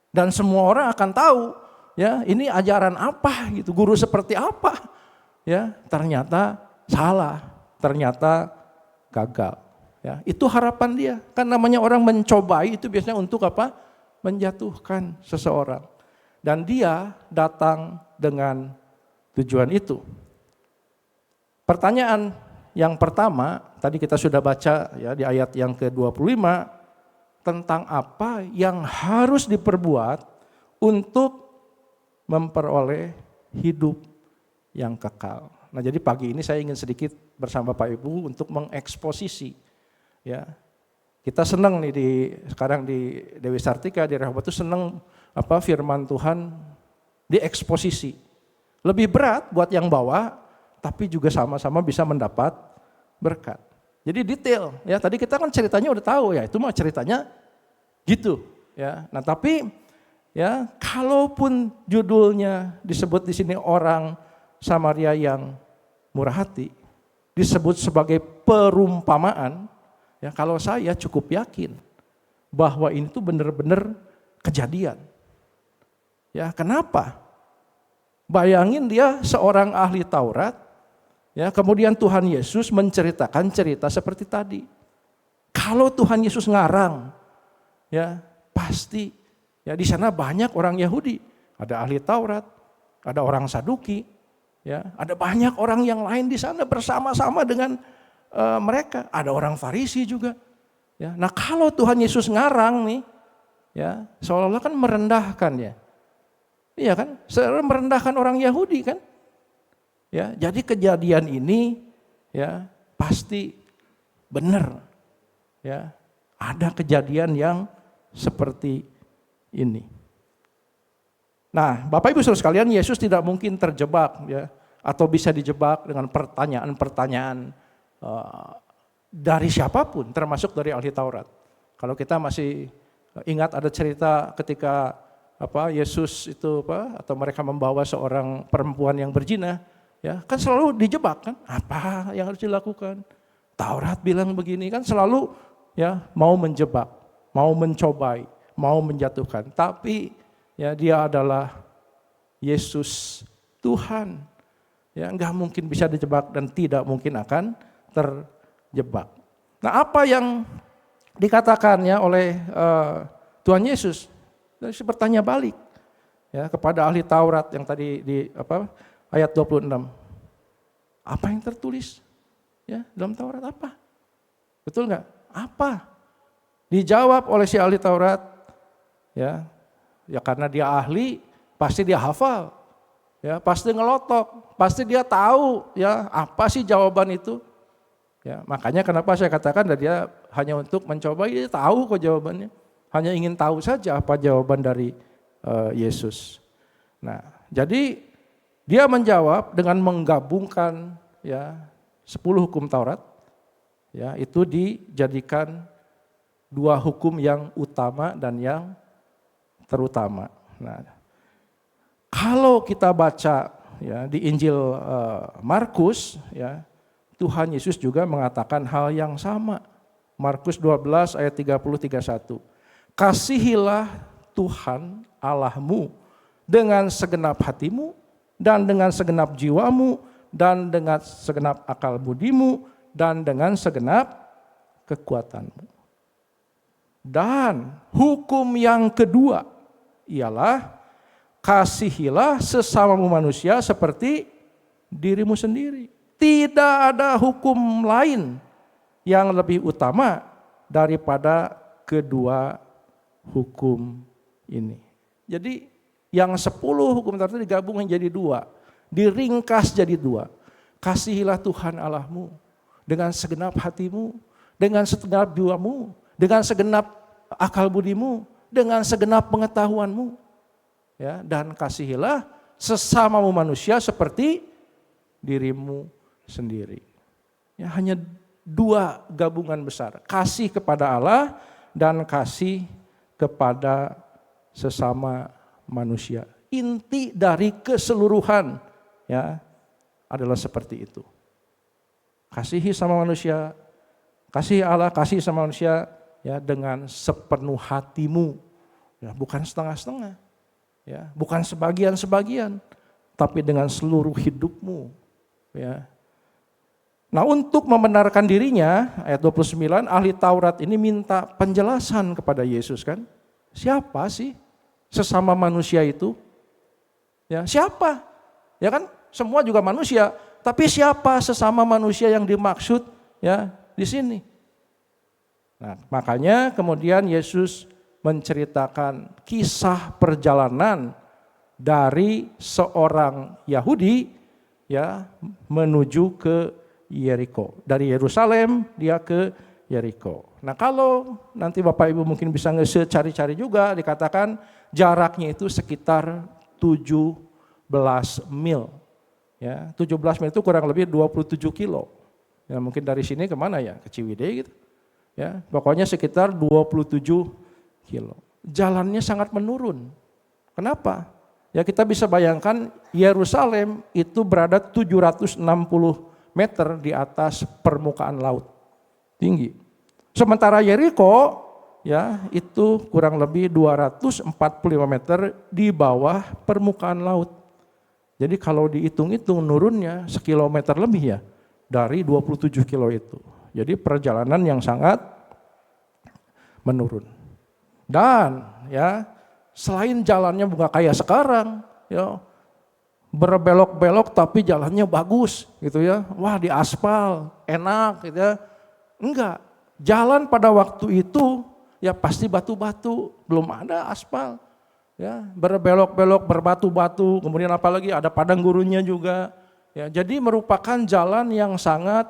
Dan semua orang akan tahu ya ini ajaran apa gitu, guru seperti apa. Ya, ternyata salah, ternyata gagal. Ya, itu harapan dia. Kan namanya orang mencobai itu biasanya untuk apa? Menjatuhkan seseorang. Dan dia datang dengan tujuan itu. Pertanyaan yang pertama, tadi kita sudah baca ya di ayat yang ke-25, tentang apa yang harus diperbuat untuk memperoleh hidup yang kekal. Nah, jadi pagi ini saya ingin sedikit bersama Bapak Ibu untuk mengeksposisi ya. Kita senang nih sekarang di Dewi Sartika di Rehoboth itu senang apa firman Tuhan dieksposisi. Lebih berat buat yang bawa, tapi juga sama-sama bisa mendapat berkat. Jadi detail ya, tadi kita kan ceritanya udah tahu ya, itu mah ceritanya gitu ya. Nah, tapi ya kalaupun judulnya disebut di sini orang Samaria yang murah hati, disebut sebagai perumpamaan, ya kalau saya cukup yakin bahwa ini tuh benar-benar kejadian. Ya, kenapa? Bayangin dia seorang ahli Taurat, ya kemudian Tuhan Yesus menceritakan cerita seperti tadi. Kalau Tuhan Yesus ngarang, ya pasti ya di sana banyak orang Yahudi, ada ahli Taurat, ada orang Saduki, ya ada banyak orang yang lain di sana bersama-sama dengan mereka, ada orang Farisi juga. Ya, nah kalau Tuhan Yesus ngarang nih, ya seolah-olah kan merendahkan ya. Iya kan, merendahkan orang Yahudi kan. Ya, jadi kejadian ini ya pasti benar. Ya, ada kejadian yang seperti ini. Nah, Bapak Ibu Saudara sekalian, Yesus tidak mungkin terjebak ya atau bisa dijebak dengan pertanyaan-pertanyaan dari siapapun, termasuk dari ahli Taurat. Kalau kita masih ingat ada cerita ketika Yesus itu atau mereka membawa seorang perempuan yang berzina, ya kan selalu dijebak kan, apa yang harus dilakukan? Taurat bilang begini kan, selalu ya mau menjebak, mau mencobai, mau menjatuhkan. Tapi ya dia adalah Yesus Tuhan, ya nggak mungkin bisa dijebak dan tidak mungkin akan terjebak. Nah, apa yang dikatakannya oleh Tuhan Yesus? Saya bertanya balik ya kepada ahli Taurat yang tadi di ayat 26. Apa yang tertulis ya dalam Taurat apa? Betul nggak? Apa? Dijawab oleh si ahli Taurat ya karena dia ahli pasti dia hafal ya, pasti ngelotok, pasti dia tahu ya apa sih jawaban itu. Ya, makanya kenapa saya katakan dia hanya untuk mencoba, dia tahu kok jawabannya. Hanya ingin tahu saja apa jawaban dari Yesus. Nah, jadi dia menjawab dengan menggabungkan ya 10 hukum Taurat. Ya, itu dijadikan 2 hukum yang utama dan yang terutama. Nah, kalau kita baca ya di Injil Markus ya, Tuhan Yesus juga mengatakan hal yang sama. Markus 12 ayat 30-31. Kasihilah Tuhan Allahmu dengan segenap hatimu dan dengan segenap jiwamu dan dengan segenap akal budimu dan dengan segenap kekuatanmu. Dan hukum yang kedua ialah kasihilah sesamamu manusia seperti dirimu sendiri. Tidak ada hukum lain yang lebih utama daripada kedua hukum ini. Jadi yang 10 hukum Taurat itu digabung menjadi 2, diringkas jadi 2. Kasihilah Tuhan Allahmu dengan segenap hatimu, dengan segenap jiwamu, dengan segenap akal budimu, dengan segenap pengetahuanmu. Ya, dan kasihilah sesamamu manusia seperti dirimu sendiri. Ya, hanya 2 gabungan besar, kasih kepada Allah dan kasih kepada sesama manusia. Inti dari keseluruhan ya adalah seperti itu. Kasihi sama manusia, kasih Allah, kasih sama manusia ya dengan sepenuh hatimu. Ya, bukan setengah-setengah. Ya, bukan sebagian-sebagian, tapi dengan seluruh hidupmu. Ya. Nah, untuk membenarkan dirinya, ayat 29, ahli Taurat ini minta penjelasan kepada Yesus kan. Siapa sih sesama manusia itu? Ya, siapa? Ya kan? Semua juga manusia, tapi siapa sesama manusia yang dimaksud ya di sini? Nah, makanya kemudian Yesus menceritakan kisah perjalanan dari seorang Yahudi ya menuju ke Yeriko. Dari Yerusalem dia ke Yeriko. Nah, kalau nanti Bapak Ibu mungkin bisa cari-cari juga, dikatakan jaraknya itu sekitar 17 mil. Ya, 17 mil itu kurang lebih 27 kilo. Ya, mungkin dari sini kemana ya? Ke Ciwidey gitu. Ya, pokoknya sekitar 27 kilo. Jalannya sangat menurun. Kenapa? Ya, kita bisa bayangkan Yerusalem itu berada 760 meter di atas permukaan laut. Tinggi. Sementara Yeriko ya itu kurang lebih 245 meter di bawah permukaan laut. Jadi kalau dihitung-hitung nurunnya sekilometer lebih ya dari 27 kilo itu. Jadi perjalanan yang sangat menurun. Dan ya selain jalannya bukan kayak sekarang ya berbelok-belok tapi jalannya bagus gitu ya. Wah, di aspal, enak gitu ya. Enggak. Jalan pada waktu itu ya pasti batu-batu, belum ada aspal. Ya, berbelok-belok, berbatu-batu, kemudian apalagi ada padang gurunnya juga. Ya, jadi merupakan jalan yang sangat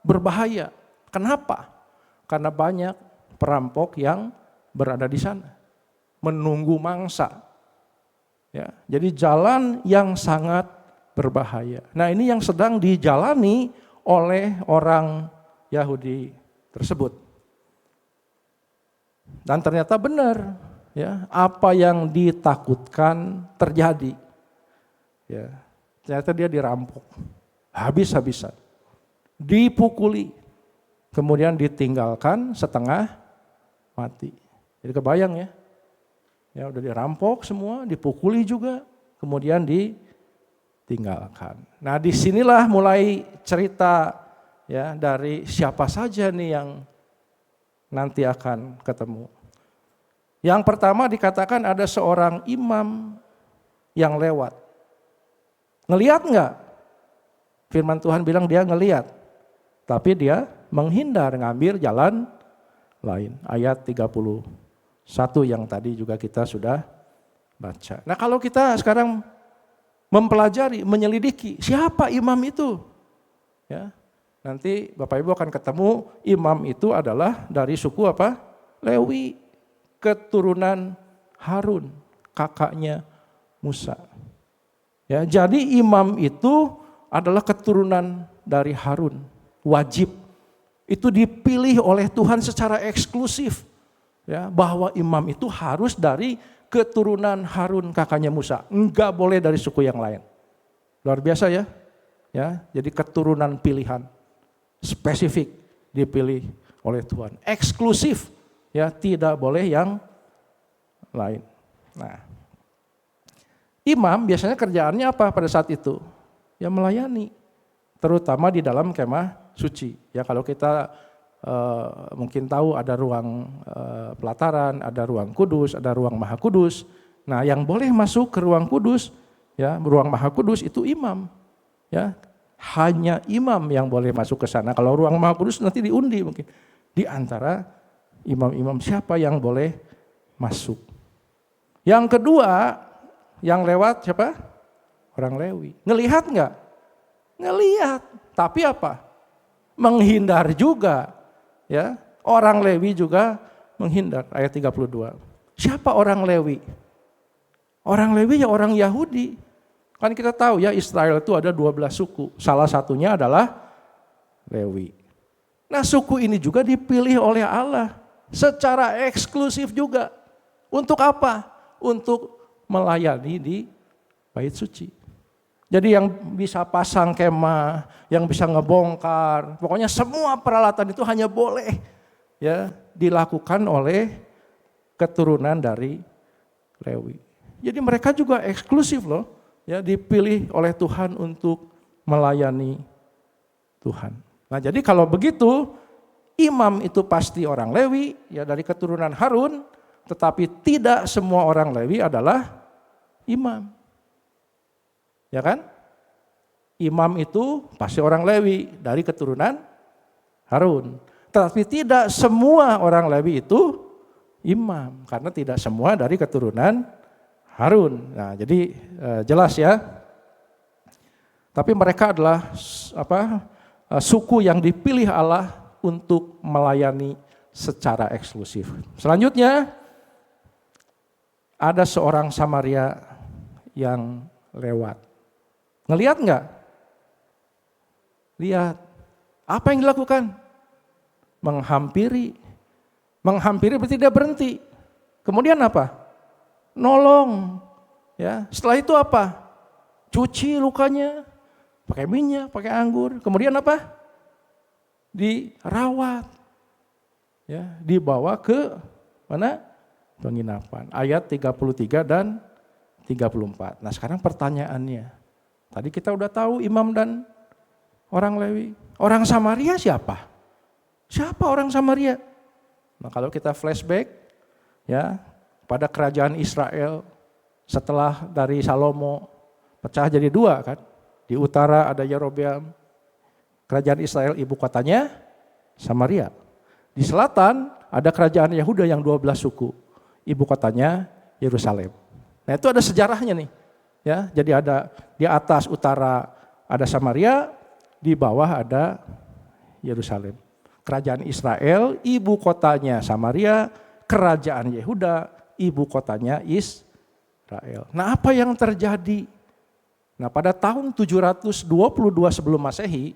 berbahaya. Kenapa? Karena banyak perampok yang berada di sana, menunggu mangsa. Ya, jadi jalan yang sangat berbahaya. Nah, ini yang sedang dijalani oleh orang Yahudi tersebut. Dan ternyata benar. Ya, apa yang ditakutkan terjadi. Ya, ternyata dia dirampok, habis-habisan, dipukuli, kemudian ditinggalkan setengah mati. Jadi kebayang ya, ya udah dirampok semua, dipukuli juga, kemudian ditinggalkan. Nah, disinilah mulai cerita ya dari siapa saja nih yang nanti akan ketemu. Yang pertama dikatakan ada seorang imam yang lewat. Ngelihat enggak? Firman Tuhan bilang dia ngelihat. Tapi dia menghindar ngambil jalan lain. Ayat 31 yang tadi juga kita sudah baca. Nah, kalau kita sekarang mempelajari, menyelidiki siapa imam itu? Ya. Nanti Bapak Ibu akan ketemu imam itu adalah dari suku apa? Lewi. Keturunan Harun, kakaknya Musa. Ya, jadi imam itu adalah keturunan dari Harun, wajib. Itu dipilih oleh Tuhan secara eksklusif. Ya, bahwa imam itu harus dari keturunan Harun, kakaknya Musa. Enggak boleh dari suku yang lain. Luar biasa ya. Ya, jadi keturunan pilihan, spesifik dipilih oleh Tuhan, eksklusif. Ya, tidak boleh yang lain. Nah, imam biasanya kerjaannya apa pada saat itu? Ya melayani, terutama di dalam kemah suci. Ya kalau kita mungkin tahu ada ruang pelataran, ada ruang kudus, ada ruang maha kudus. Nah, yang boleh masuk ke ruang kudus, ya ruang maha kudus itu imam. Ya, hanya imam yang boleh masuk ke sana. Kalau ruang maha kudus nanti diundi mungkin di antara imam-imam siapa yang boleh masuk. Yang kedua, yang lewat siapa? Orang Lewi. Ngelihat enggak? Ngelihat. Tapi apa? Menghindar juga. Ya, orang Lewi juga menghindar. Ayat 32. Siapa orang Lewi? Orang Lewi ya orang Yahudi. Kan kita tahu ya Israel itu ada 12 suku. Salah satunya adalah Lewi. Nah, suku ini juga dipilih oleh Allah secara eksklusif juga. Untuk apa? Untuk melayani di bait suci. Jadi yang bisa pasang kemah, yang bisa ngebongkar, pokoknya semua peralatan itu hanya boleh ya dilakukan oleh keturunan dari Lewi. Jadi mereka juga eksklusif loh, ya dipilih oleh Tuhan untuk melayani Tuhan. Nah, jadi kalau begitu imam itu pasti orang Lewi, ya dari keturunan Harun. Tetapi tidak semua orang Lewi adalah imam. Ya kan? Imam itu pasti orang Lewi dari keturunan Harun. Tetapi tidak semua orang Lewi itu imam. Karena tidak semua dari keturunan Harun. Nah, jadi jelas ya. Tapi mereka adalah suku yang dipilih Allah untuk melayani secara eksklusif. Selanjutnya, ada seorang Samaria yang lewat. Ngelihat enggak? Lihat. Apa yang dilakukan? Menghampiri. Menghampiri berarti dia berhenti. Kemudian apa? Nolong. Ya, setelah itu apa? Cuci lukanya, pakai minyak, pakai anggur. Kemudian apa? Dirawat. Ya, dibawa ke mana? Penginapan. Ayat 33 dan 34. Nah, sekarang pertanyaannya. Tadi kita udah tahu imam dan orang Lewi. Orang Samaria siapa? Siapa orang Samaria? Nah, kalau kita flashback ya pada kerajaan Israel setelah dari Salomo pecah jadi dua kan. Di utara ada Yerobeam. Kerajaan Israel ibu kotanya Samaria. Di selatan ada kerajaan Yehuda yang 12 suku. Ibu kotanya Yerusalem. Nah, itu ada sejarahnya nih. Ya, jadi ada di atas utara ada Samaria, di bawah ada Yerusalem. Kerajaan Israel, ibu kotanya Samaria, kerajaan Yehuda, ibu kotanya Israel. Nah, apa yang terjadi? Nah, pada tahun 722 sebelum Masehi,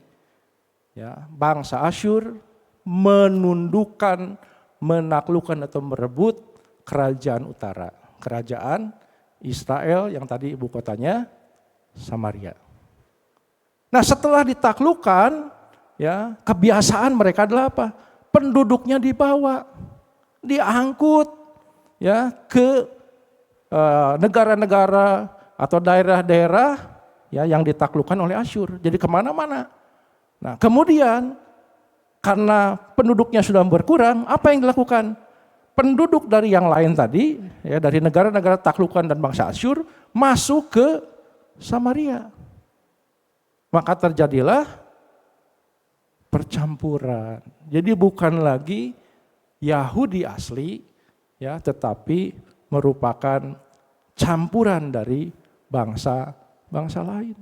ya, bangsa Asyur menundukkan, menaklukkan atau merebut kerajaan utara, kerajaan Israel yang tadi ibu kotanya Samaria. Nah, setelah ditaklukkan, ya kebiasaan mereka adalah apa? Penduduknya dibawa, diangkut, ya ke negara-negara atau daerah-daerah ya yang ditaklukkan oleh Asyur. Jadi kemana-mana. Nah, kemudian karena penduduknya sudah berkurang, apa yang dilakukan? Penduduk dari yang lain tadi, ya dari negara-negara taklukan dan bangsa Asyur masuk ke Samaria. Maka terjadilah percampuran. Jadi bukan lagi Yahudi asli, ya, tetapi merupakan campuran dari bangsa-bangsa lain.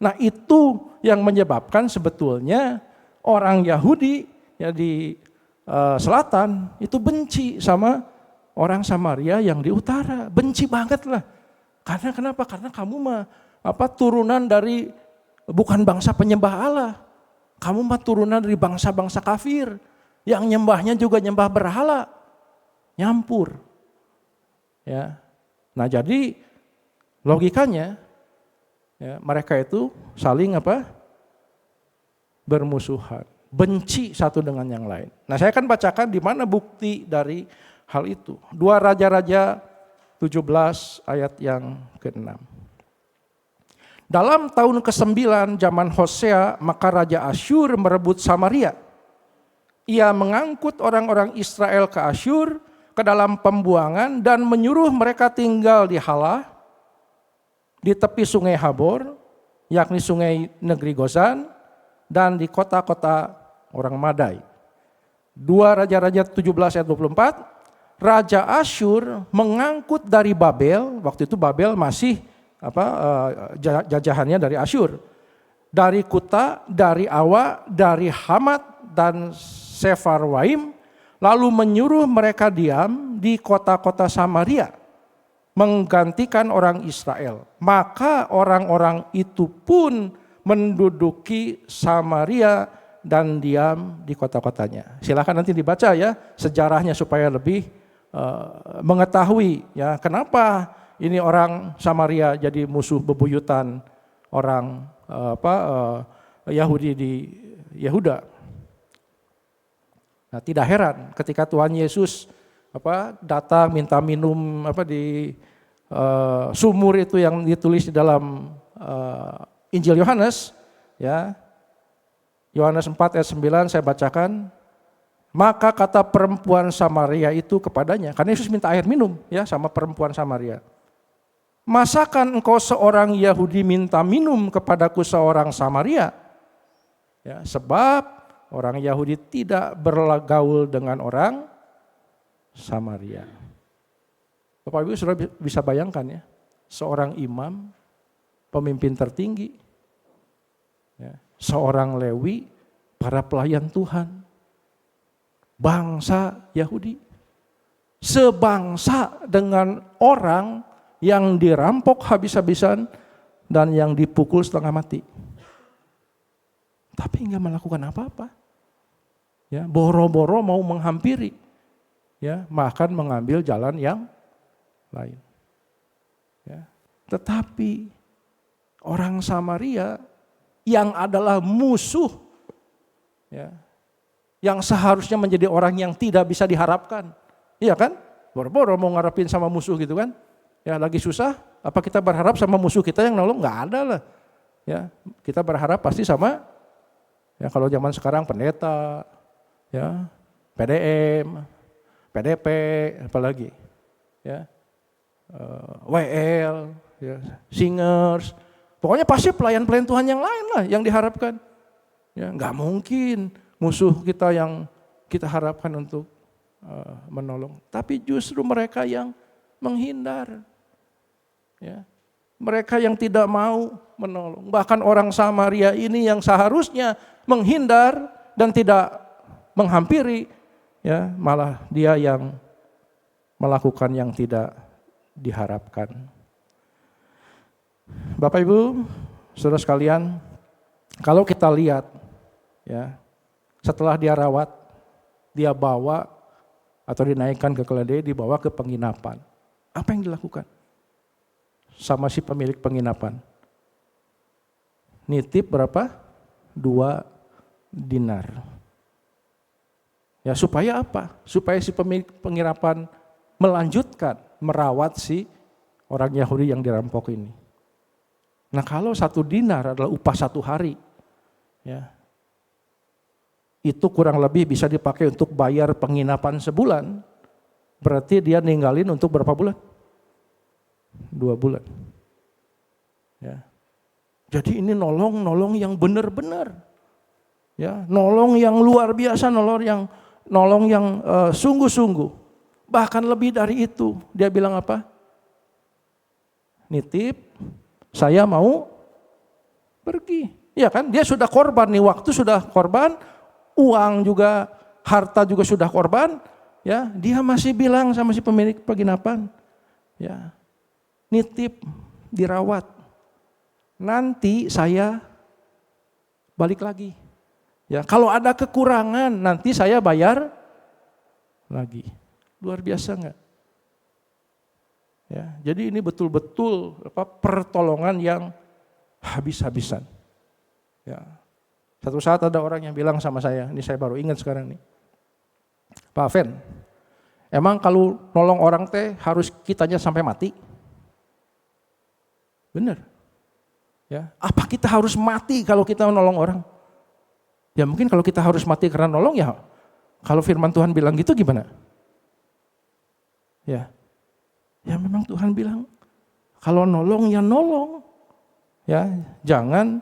Nah, itu yang menyebabkan sebetulnya orang Yahudi ya di selatan itu benci sama orang Samaria yang di utara, benci banget lah. Karena kenapa? Karena kamu mah turunan dari bukan bangsa penyembah Allah. Kamu mah turunan dari bangsa-bangsa kafir yang nyembahnya juga nyembah berhala. Nyampur. Ya. Nah, jadi logikanya ya, mereka itu saling bermusuhan. Benci satu dengan yang lain. Nah, saya akan bacakan di mana bukti dari hal itu. 2 Raja-Raja 17 ayat yang ke-6. Dalam tahun ke-9 zaman Hosea, maka Raja Asyur merebut Samaria. Ia mengangkut orang-orang Israel ke Asyur ke dalam pembuangan dan menyuruh mereka tinggal di Halah, di tepi sungai Habor, yakni sungai negeri Gozan, dan di kota-kota orang Madai. 2 Raja-Raja 17 ayat 24, Raja Asyur mengangkut dari Babel, waktu itu Babel masih jajahannya dari Asyur. Dari Kuta, dari Awa, dari Hamat dan Sefarwaim, lalu menyuruh mereka diam di kota-kota Samaria, menggantikan orang Israel. Maka orang-orang itu pun menduduki Samaria dan diam di kota-kotanya. Silakan nanti dibaca ya sejarahnya supaya lebih mengetahui ya kenapa ini orang Samaria jadi musuh bebuyutan orang Yahudi di Yehuda. Nah, tidak heran ketika Tuhan Yesus datang minta minum di sumur itu yang ditulis di dalam Injil Yohanes, ya. Yohanes 4 ayat 9 saya bacakan. Maka kata perempuan Samaria itu kepadanya, karena Yesus minta air minum ya sama perempuan Samaria. Masakan engkau seorang Yahudi minta minum kepadaku seorang Samaria? Ya, sebab orang Yahudi tidak bergaul dengan orang Samaria. Bapak Ibu sudah bisa bayangkan ya, seorang imam, pemimpin tertinggi, ya, seorang Lewi, para pelayan Tuhan, bangsa Yahudi, sebangsa dengan orang yang dirampok habis-habisan dan yang dipukul setengah mati. Tapi enggak melakukan apa-apa. Ya, boro-boro mau menghampiri. Ya, bahkan mengambil jalan yang lain. Ya. Tetapi orang Samaria yang adalah musuh, ya, yang seharusnya menjadi orang yang tidak bisa diharapkan. Iya kan? Boro-boro mau ngarepin sama musuh gitu kan. Ya lagi susah, apa kita berharap sama musuh kita yang nolong? Enggak ada lah. Ya, kita berharap pasti sama, ya kalau zaman sekarang pendeta, ya, PDM, PDP, apalagi, ya, WL, ya, singers, pokoknya pasti pelayan-pelayan Tuhan yang lain lah yang diharapkan. Ya, nggak mungkin musuh kita yang kita harapkan untuk menolong, tapi justru mereka yang menghindar, ya, mereka yang tidak mau menolong. Bahkan orang Samaria ini yang seharusnya menghindar dan tidak menghampiri, ya, malah dia yang melakukan yang tidak diharapkan. Bapak Ibu, saudara sekalian, kalau kita lihat, ya, setelah dia rawat, dia bawa atau dinaikkan ke keledai, dibawa ke penginapan. Apa yang dilakukan sama si pemilik penginapan? Nitip berapa? 2 dinar. Ya, supaya apa? Supaya si pemilik penginapan melanjutkan merawat si orang Yahudi yang dirampok ini. Nah, kalau 1 dinar adalah upah 1 hari, ya, itu kurang lebih bisa dipakai untuk bayar penginapan sebulan. Berarti dia ninggalin untuk berapa bulan? 2 bulan. Ya. Jadi ini nolong yang benar-benar, ya, nolong yang luar biasa, nolong yang sungguh-sungguh. Bahkan lebih dari itu, dia bilang apa? Nitip, saya mau pergi. Ya kan, dia sudah korban nih, waktu sudah korban, uang juga, harta juga sudah korban, ya, dia masih bilang sama si pemilik penginapan, ya, nitip, dirawat, nanti saya balik lagi, ya, kalau ada kekurangan nanti saya bayar lagi. Luar biasa enggak? Ya, jadi ini betul-betul pertolongan yang habis-habisan. Ya. Satu saat ada orang yang bilang sama saya, ini saya baru ingat sekarang nih, Pak Fen, emang kalau nolong orang teh harus kitanya sampai mati? Benar. Ya, apa kita harus mati kalau kita nolong orang? Ya mungkin kalau kita harus mati karena nolong, ya kalau firman Tuhan bilang gitu gimana? Ya, ya memang Tuhan bilang kalau nolong ya nolong, ya jangan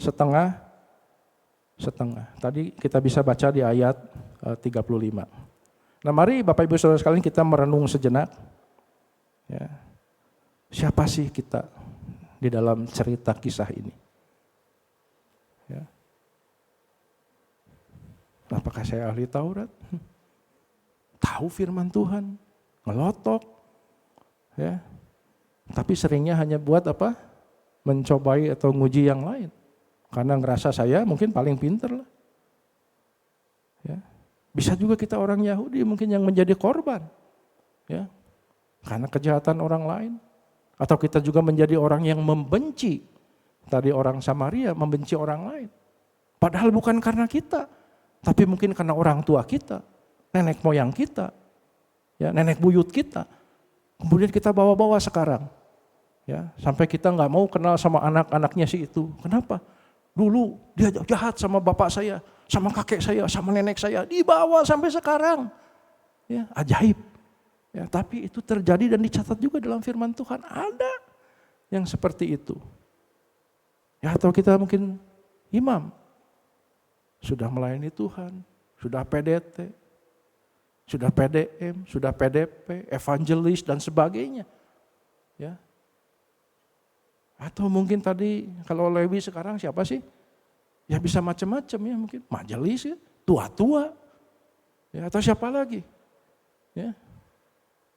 setengah. Tadi kita bisa baca di ayat 35. Nah mari Bapak Ibu Saudara sekalian kita merenung sejenak. Ya. Siapa sih kita di dalam cerita kisah ini? Ya. Apakah saya ahli Taurat? Tahu firman Tuhan, ngelotok. Ya. Tapi seringnya hanya buat apa? Mencobai atau nguji yang lain. Karena ngerasa saya mungkin paling pinter lah. Ya. Bisa juga kita orang Yahudi mungkin yang menjadi korban. Ya. Karena kejahatan orang lain. Atau kita juga menjadi orang yang membenci. Tadi orang Samaria membenci orang lain. Padahal bukan karena kita. Tapi mungkin karena orang tua kita. Nenek moyang kita. Ya, nenek buyut kita. Kemudian kita bawa-bawa sekarang. Ya, sampai kita nggak mau kenal sama anak-anaknya si itu. Kenapa? Dulu dia jahat sama bapak saya, sama kakek saya, sama nenek saya. Dibawa sampai sekarang. Ya, ajaib. Ya, tapi itu terjadi dan dicatat juga dalam firman Tuhan. Ada yang seperti itu. Ya, atau kita mungkin imam. Sudah melayani Tuhan, sudah PDT, sudah PDM, sudah PDP, evangelis dan sebagainya. Ya. Atau mungkin tadi kalau Lewi sekarang siapa sih? Ya bisa macam-macam ya mungkin. Majelis ya, tua-tua. Ya, atau siapa lagi? Ya.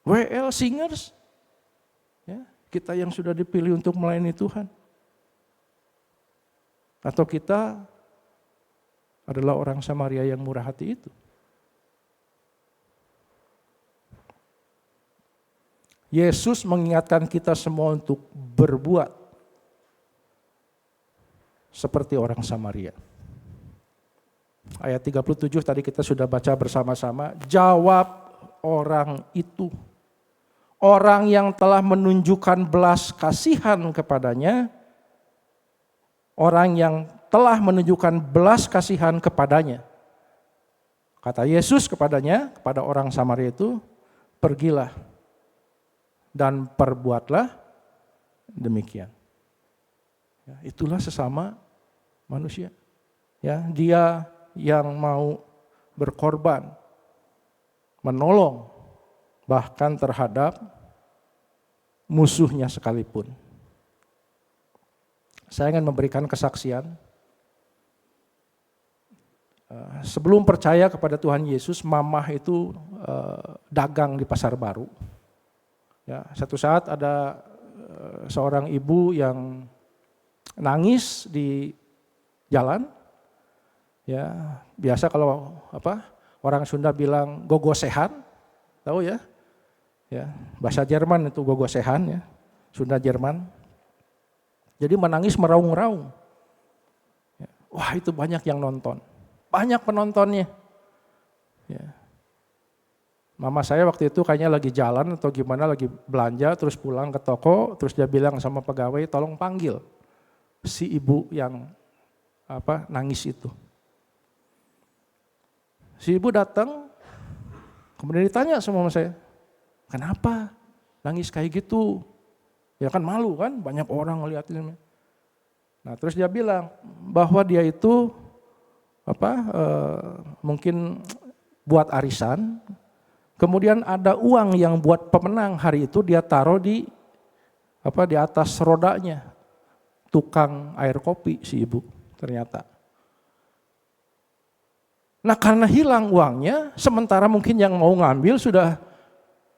WL singers. Ya, kita yang sudah dipilih untuk melayani Tuhan. Atau kita adalah orang Samaria yang murah hati itu. Yesus mengingatkan kita semua untuk berbuat seperti orang Samaria. Ayat 37 tadi kita sudah baca bersama-sama. Jawab orang itu. Orang yang telah menunjukkan belas kasihan kepadanya. Orang yang telah menunjukkan belas kasihan kepadanya. Kata Yesus kepadanya, kepada orang Samaria itu, pergilah dan perbuatlah demikian. Ya, itulah sesama manusia. Ya, dia yang mau berkorban, menolong, bahkan terhadap musuhnya sekalipun. Saya ingin memberikan kesaksian. Sebelum percaya kepada Tuhan Yesus, mamah itu dagang di Pasar Baru. Ya, satu saat ada seorang ibu yang nangis di jalan. Ya, biasa kalau orang Sunda bilang gogosehan, tahu ya? Ya, bahasa Jerman itu gogosehan ya, Sunda Jerman. Jadi menangis meraung-raung. Ya, wah itu banyak yang nonton, banyak penontonnya. Ya. Mama saya waktu itu kayaknya lagi jalan atau gimana, lagi belanja terus pulang ke toko, terus dia bilang sama pegawai tolong panggil si ibu yang nangis itu. Si ibu datang, kemudian ditanya sama mama saya, kenapa nangis kayak gitu? Ya kan malu kan, banyak orang ngeliatin. Nah terus dia bilang bahwa dia itu mungkin buat arisan, kemudian ada uang yang buat pemenang hari itu dia taruh di atas rodanya tukang air kopi si ibu ternyata. Nah karena hilang uangnya, sementara mungkin yang mau ngambil sudah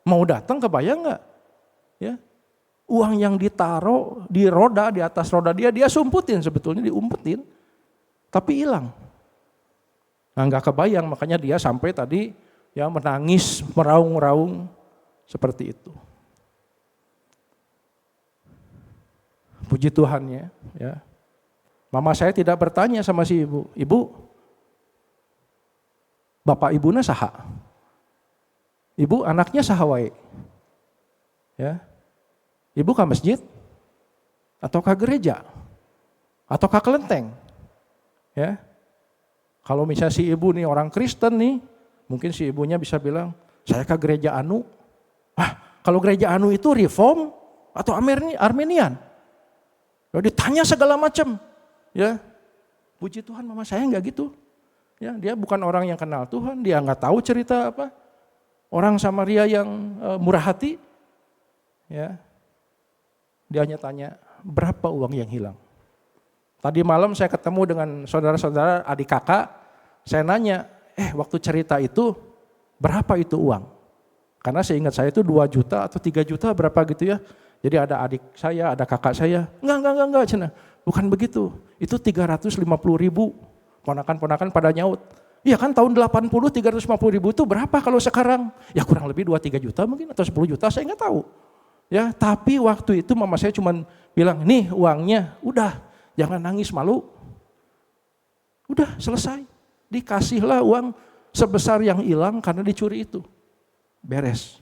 mau datang, kebayang nggak? Ya, uang yang ditaruh di roda, di atas roda dia sumputin sebetulnya, diumpetin, tapi hilang. Nah nggak kebayang, makanya dia sampai tadi ya menangis, meraung-raung seperti itu. Puji Tuhan ya. Mama saya tidak bertanya sama si ibu, ibu, bapak ibunya saha? Ibu anaknya saha wae? Ya. Ibu ke masjid? Atau ke gereja? Atau ke kelenteng? Ya. Kalau misalnya si ibu nih orang Kristen nih, mungkin si ibunya bisa bilang, saya ke gereja anu. Kalau gereja anu itu Reform atau Armenian? Lalu ditanya segala macam. Ya, puji Tuhan mama saya enggak gitu. Ya, dia bukan orang yang kenal Tuhan, dia enggak tahu cerita orang Samaria yang murah hati, ya, dia hanya tanya, berapa uang yang hilang? Tadi malam saya ketemu dengan saudara-saudara adik kakak, saya nanya, waktu cerita itu berapa itu uang? Karena seingat saya itu 2 juta atau 3 juta berapa gitu ya. Jadi ada adik saya, ada kakak saya, enggak, cina. Bukan begitu, itu 350.000. Ponakan-ponakan pada nyaut. Iya kan tahun 80 350.000 itu berapa kalau sekarang? Ya kurang lebih 2-3 juta mungkin atau 10 juta, saya nggak tahu. Ya, tapi waktu itu mama saya cuma bilang, nih uangnya, udah jangan nangis malu. Udah selesai, dikasihlah uang sebesar yang hilang karena dicuri itu. Beres.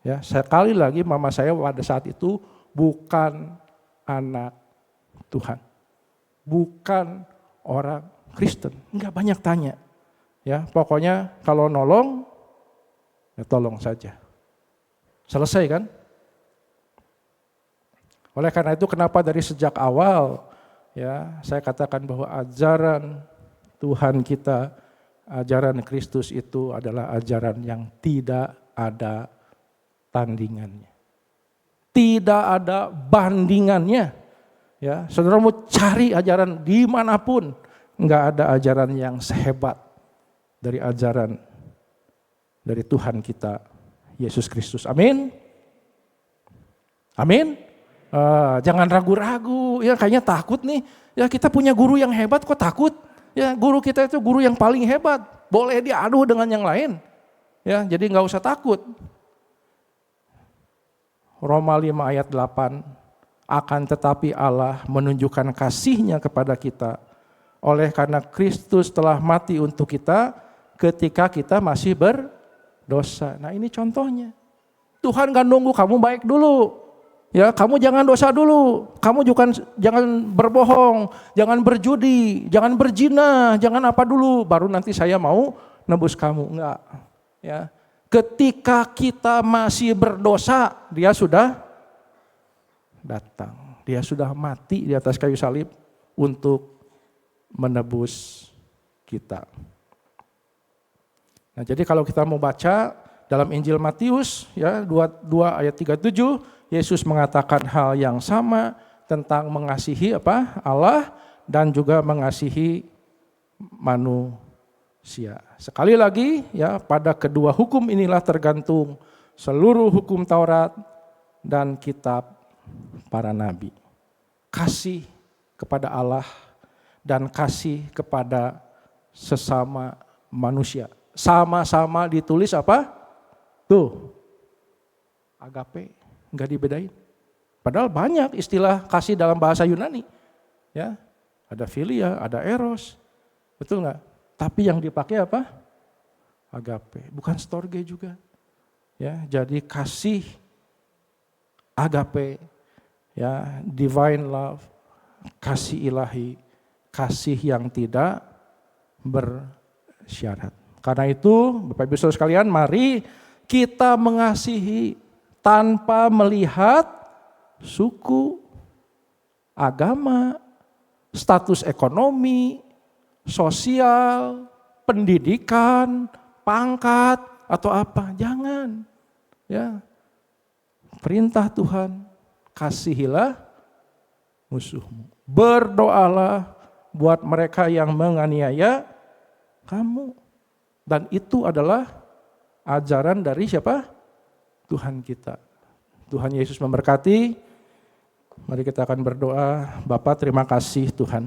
Ya, sekali lagi mama saya pada saat itu bukan anak Tuhan. Bukan orang Kristen, enggak banyak tanya. Ya, pokoknya kalau nolong, ya tolong saja. Selesai kan? Oleh karena itu kenapa dari sejak awal ya saya katakan bahwa ajaran Tuhan kita, ajaran Kristus itu adalah ajaran yang tidak ada tandingannya. Tidak ada bandingannya. Ya, saudara mau cari ajaran dimanapun, enggak ada ajaran yang sehebat dari ajaran dari Tuhan kita Yesus Kristus. Amin. Amin. Jangan ragu-ragu, ya kayaknya takut nih. Ya kita punya guru yang hebat kok takut? Ya guru kita itu guru yang paling hebat, boleh diadu dengan yang lain. Ya jadi nggak usah takut. Roma 5 ayat 8, akan tetapi Allah menunjukkan kasih-Nya kepada kita oleh karena Kristus telah mati untuk kita ketika kita masih berdosa. Nah ini contohnya. Tuhan gak nunggu kamu baik dulu. Ya, kamu jangan dosa dulu. Kamu jangan berbohong, jangan berjudi, jangan berzina, jangan apa dulu. Baru nanti saya mau nebus kamu. Enggak. Ya. Ketika kita masih berdosa, Dia sudah datang. Dia sudah mati di atas kayu salib untuk menebus kita. Nah, jadi kalau kita mau baca dalam Injil Matius ya 2 ayat 37, Yesus mengatakan hal yang sama tentang mengasihi Allah dan juga mengasihi manusia. Sekali lagi ya, pada kedua hukum inilah tergantung seluruh hukum Taurat dan kitab para nabi. Kasih kepada Allah dan kasih kepada sesama manusia. Sama-sama ditulis apa? Tuh, agape, nggak dibedain. Padahal banyak istilah kasih dalam bahasa Yunani. Ya, ada philia, ada eros, betul nggak? Tapi yang dipakai apa? Agape, bukan storge juga. Ya, jadi kasih agape, ya, divine love, kasih ilahi, kasih yang tidak bersyarat. Karena itu, Bapak Ibu Saudara sekalian, mari kita mengasihi tanpa melihat suku, agama, status ekonomi, sosial, pendidikan, pangkat atau apa. Jangan. Ya. Perintah Tuhan, kasihilah musuhmu. Berdoalah buat mereka yang menganiaya kamu. Dan itu adalah ajaran dari siapa? Tuhan kita. Tuhan Yesus memberkati. Mari kita akan berdoa. Bapa, terima kasih Tuhan.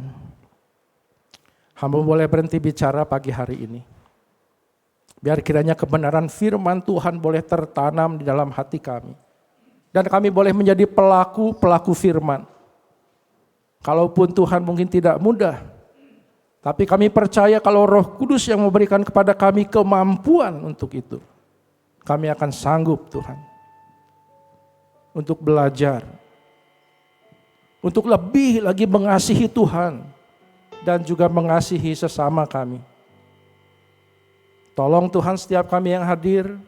Hamba boleh berhenti bicara pagi hari ini. Biar kiranya kebenaran firman Tuhan boleh tertanam di dalam hati kami. Dan kami boleh menjadi pelaku firman. Kalaupun Tuhan mungkin tidak mudah, tapi kami percaya kalau Roh Kudus yang memberikan kepada kami kemampuan untuk itu, kami akan sanggup Tuhan untuk belajar, untuk lebih lagi mengasihi Tuhan dan juga mengasihi sesama kami. Tolong Tuhan setiap kami yang hadir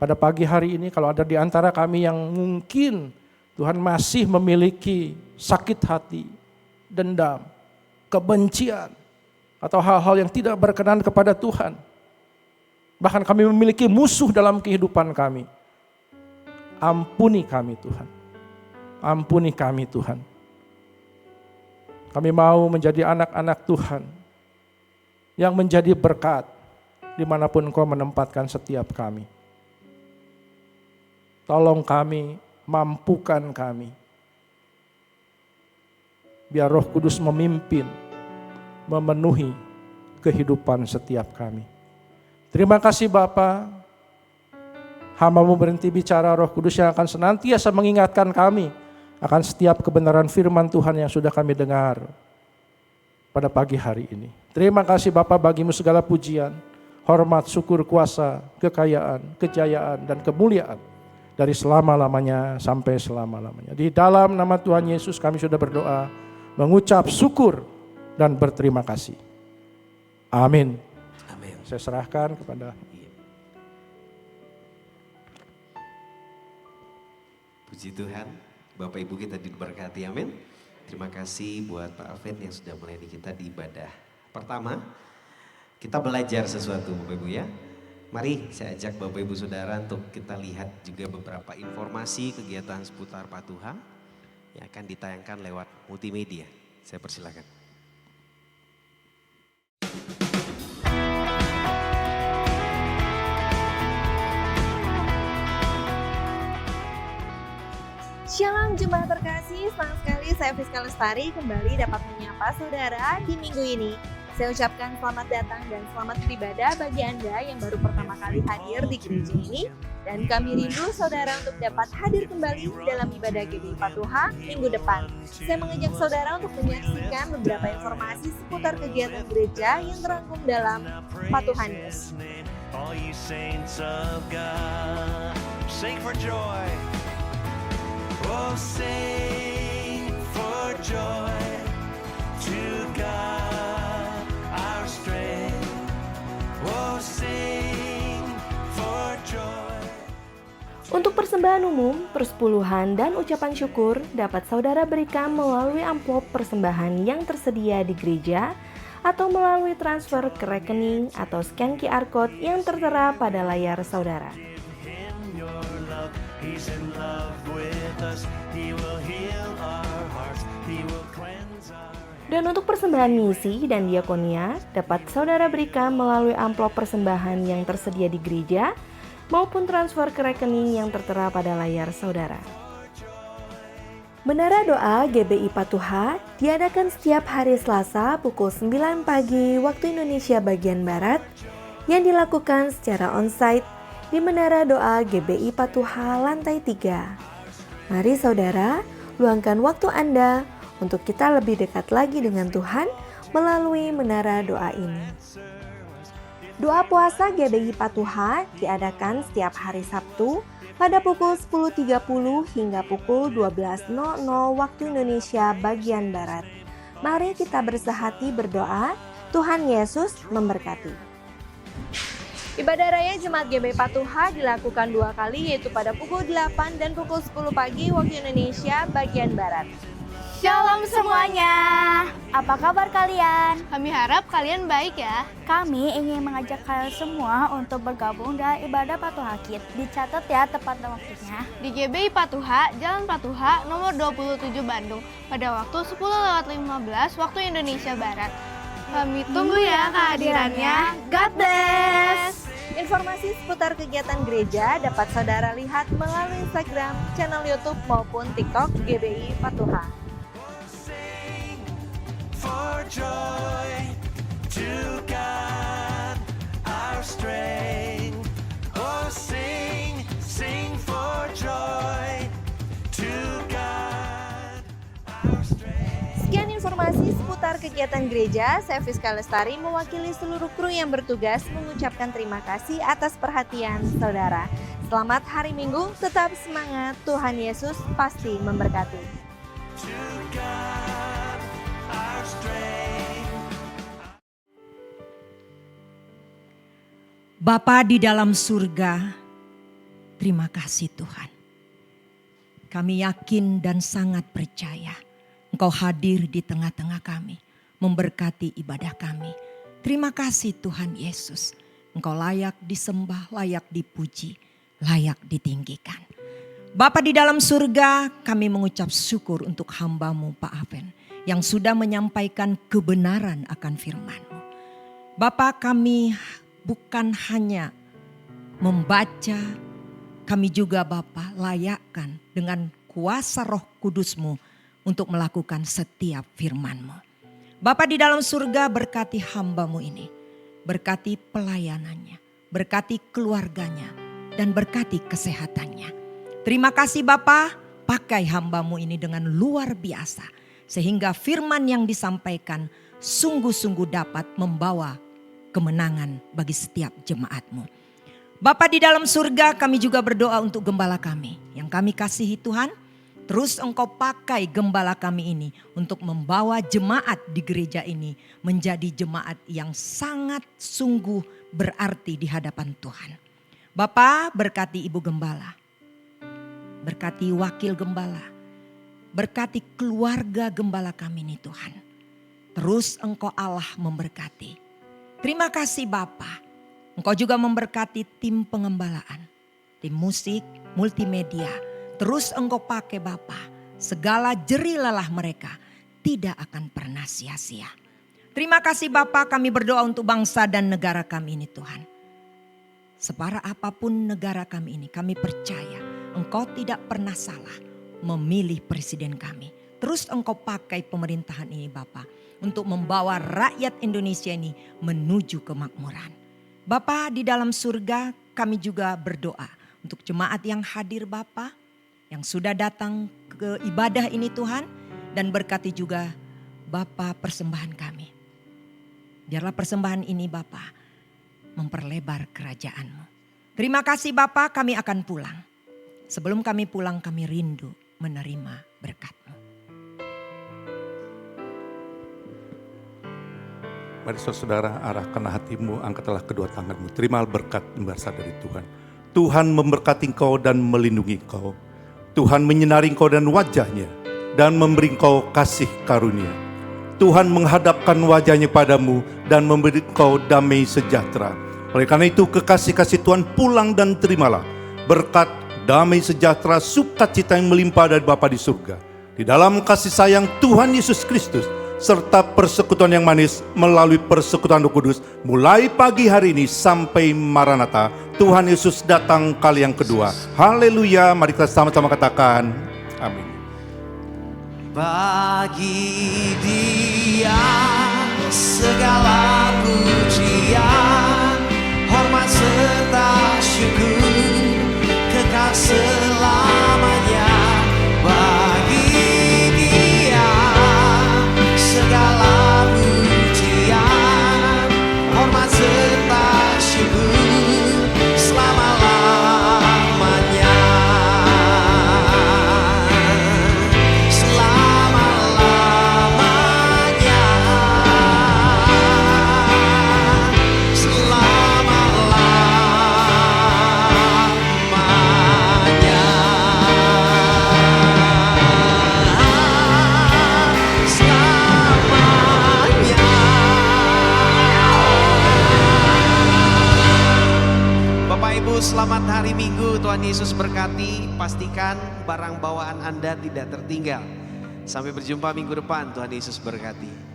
pada pagi hari ini, kalau ada di antara kami yang mungkin Tuhan masih memiliki sakit hati, dendam, kebencian, atau hal-hal yang tidak berkenan kepada Tuhan. Bahkan kami memiliki musuh dalam kehidupan kami. Ampuni kami Tuhan. Ampuni kami Tuhan. Kami mau menjadi anak-anak Tuhan yang menjadi berkat dimanapun Engkau menempatkan setiap kami. Tolong kami, mampukan kami. Biar Roh Kudus memimpin, memenuhi kehidupan setiap kami. Terima kasih Bapa. Hamba-Mu berhenti bicara, Roh Kudus yang akan senantiasa mengingatkan kami akan setiap kebenaran firman Tuhan yang sudah kami dengar pada pagi hari ini. Terima kasih Bapa, Bagi-Mu segala pujian, hormat, syukur, kuasa, kekayaan, kejayaan, dan kemuliaan dari selama-lamanya sampai selama-lamanya. Di dalam nama Tuhan Yesus kami sudah berdoa, mengucap syukur dan berterima kasih. Amin. Amin. Saya serahkan kepada Puji Tuhan, Bapak Ibu kita diberkati, amin. Terima kasih buat Pak Alvin yang sudah melayani kita di ibadah pertama. Kita belajar sesuatu Bapak Ibu ya. Mari saya ajak Bapak Ibu Saudara untuk kita lihat juga beberapa informasi kegiatan seputar Patuha yang akan ditayangkan lewat multimedia. Saya persilakan. Shalom jemaat terkasih, senang sekali saya Friska Lestari kembali dapat menyapa saudara di minggu ini. Saya ucapkan selamat datang dan selamat beribadah bagi Anda yang baru pertama kali hadir di gereja ini. Dan kami rindu saudara untuk dapat hadir kembali dalam ibadah GBI Patuha minggu depan. Saya mengajak saudara untuk menyaksikan beberapa informasi seputar kegiatan gereja yang terangkum dalam Patuha News. All you saints of God, sing for joy. Oh, sing for joy to God, our strength. Oh, sing for joy. Untuk persembahan umum, persepuluhan, dan ucapan syukur dapat saudara berikan melalui amplop persembahan yang tersedia di gereja atau melalui transfer ke rekening atau scan QR Code yang tertera pada layar saudara. He's in love with us. He will heal our hearts. He will cleanse our hands. Dan untuk persembahan misi dan diakonia dapat saudara berikan melalui amplop persembahan yang tersedia di gereja maupun transfer ke rekening yang tertera pada layar saudara. Menara Doa GBI Patuha diadakan setiap hari Selasa pukul 9 pagi waktu Indonesia bagian Barat yang dilakukan secara onsite di Menara Doa GBI Patuha lantai 3. Mari saudara, luangkan waktu Anda untuk kita lebih dekat lagi dengan Tuhan melalui Menara Doa ini. Doa puasa GBI Patuha diadakan setiap hari Sabtu pada pukul 10.30 hingga pukul 12.00 waktu Indonesia bagian Barat. Mari kita bersehati berdoa, Tuhan Yesus memberkati. Ibadah Raya Jemaat GBI Patuha dilakukan 2 kali, yaitu pada pukul 8 dan pukul 10 pagi waktu Indonesia bagian Barat. Shalom semuanya, apa kabar kalian? Kami harap kalian baik ya. Kami ingin mengajak kalian semua untuk bergabung dalam ibadah Patuha Kid. Dicatat ya tepat dan waktunya. Di GBI Patuha, Jalan Patuha nomor 27 Bandung pada waktu 10.15 waktu Indonesia Barat. Kami tunggu ya kehadirannya. God bless. Informasi seputar kegiatan gereja dapat saudara lihat melalui Instagram, channel YouTube maupun TikTok GBI Patuha. For joy to God, our strength. Oh, sing, sing for joy to God, our strength. Sekian informasi seputar kegiatan gereja. Saya Friska Lestari mewakili seluruh kru yang bertugas mengucapkan terima kasih atas perhatian saudara. Selamat hari Minggu, tetap semangat, Tuhan Yesus pasti memberkati. To God, our strength. Bapa di dalam surga, terima kasih Tuhan. Kami yakin dan sangat percaya Engkau hadir di tengah-tengah kami, memberkati ibadah kami. Terima kasih Tuhan Yesus. Engkau layak disembah, layak dipuji, layak ditinggikan. Bapa di dalam surga, kami mengucap syukur untuk hamba-Mu Pak Aven yang sudah menyampaikan kebenaran akan firman-Mu. Bapa, kami bukan hanya membaca, kami juga Bapa layakkan dengan kuasa Roh Kudus-Mu untuk melakukan setiap firman-Mu. Bapa di dalam surga, berkati hamba-Mu ini, berkati pelayanannya, berkati keluarganya, dan berkati kesehatannya. Terima kasih Bapa, pakai hamba-Mu ini dengan luar biasa. Sehingga firman yang disampaikan sungguh-sungguh dapat membawa kemenangan bagi setiap jemaat-Mu. Bapa di dalam surga, kami juga berdoa untuk gembala kami yang kami kasihi Tuhan. Terus Engkau pakai gembala kami ini untuk membawa jemaat di gereja ini menjadi jemaat yang sangat sungguh berarti di hadapan Tuhan. Bapa, berkati Ibu Gembala, berkati wakil gembala, berkati keluarga gembala kami ini Tuhan. Terus Engkau Allah memberkati. Terima kasih Bapa. Engkau juga memberkati tim pengembalaan, tim musik, multimedia. Terus Engkau pakai Bapa. Segala jerih lelah mereka tidak akan pernah sia-sia. Terima kasih Bapa, kami berdoa untuk bangsa dan negara kami ini Tuhan. Separah apapun negara kami ini, kami percaya Engkau tidak pernah salah memilih presiden kami. Terus Engkau pakai pemerintahan ini Bapa untuk membawa rakyat Indonesia ini menuju kemakmuran. Bapa di dalam surga, kami juga berdoa untuk jemaat yang hadir Bapa, yang sudah datang ke ibadah ini Tuhan, dan berkati juga Bapa persembahan kami. Biarlah persembahan ini Bapa memperlebar kerajaan-Mu. Terima kasih Bapa, kami akan pulang. Sebelum kami pulang, kami rindu menerima berkat-Mu. Mari saudara, arahkan hatimu, angkatlah kedua tanganmu. Terimalah berkat berasal dari Tuhan. Tuhan memberkati engkau dan melindungi engkau. Tuhan menyinari engkau dan wajahnya dan memberi engkau kasih karunia. Tuhan menghadapkan wajahnya padamu dan memberi engkau damai sejahtera. Oleh karena itu kekasih-kasih Tuhan, pulang dan terimalah berkat, damai sejahtera, sukacita yang melimpah dari Bapa di surga. Di dalam kasih sayang Tuhan Yesus Kristus serta persekutuan yang manis melalui persekutuan Roh Kudus mulai pagi hari ini sampai Maranatha. Tuhan Yesus datang kali yang kedua. Haleluya, mari kita sama-sama katakan amin. Bagi Dia segala pujian, hormat serta syukur kekal selamanya. Bagi Dia segala pujian, hormat serta syukur selama-lamanya. Selama-lamanya. Selama-lamanya. Bapak Ibu, selamat hari Minggu. Tuhan Yesus berkati. Pastikan barang bawaan Anda tidak tertinggal. Sampai berjumpa minggu depan. Tuhan Yesus berkati.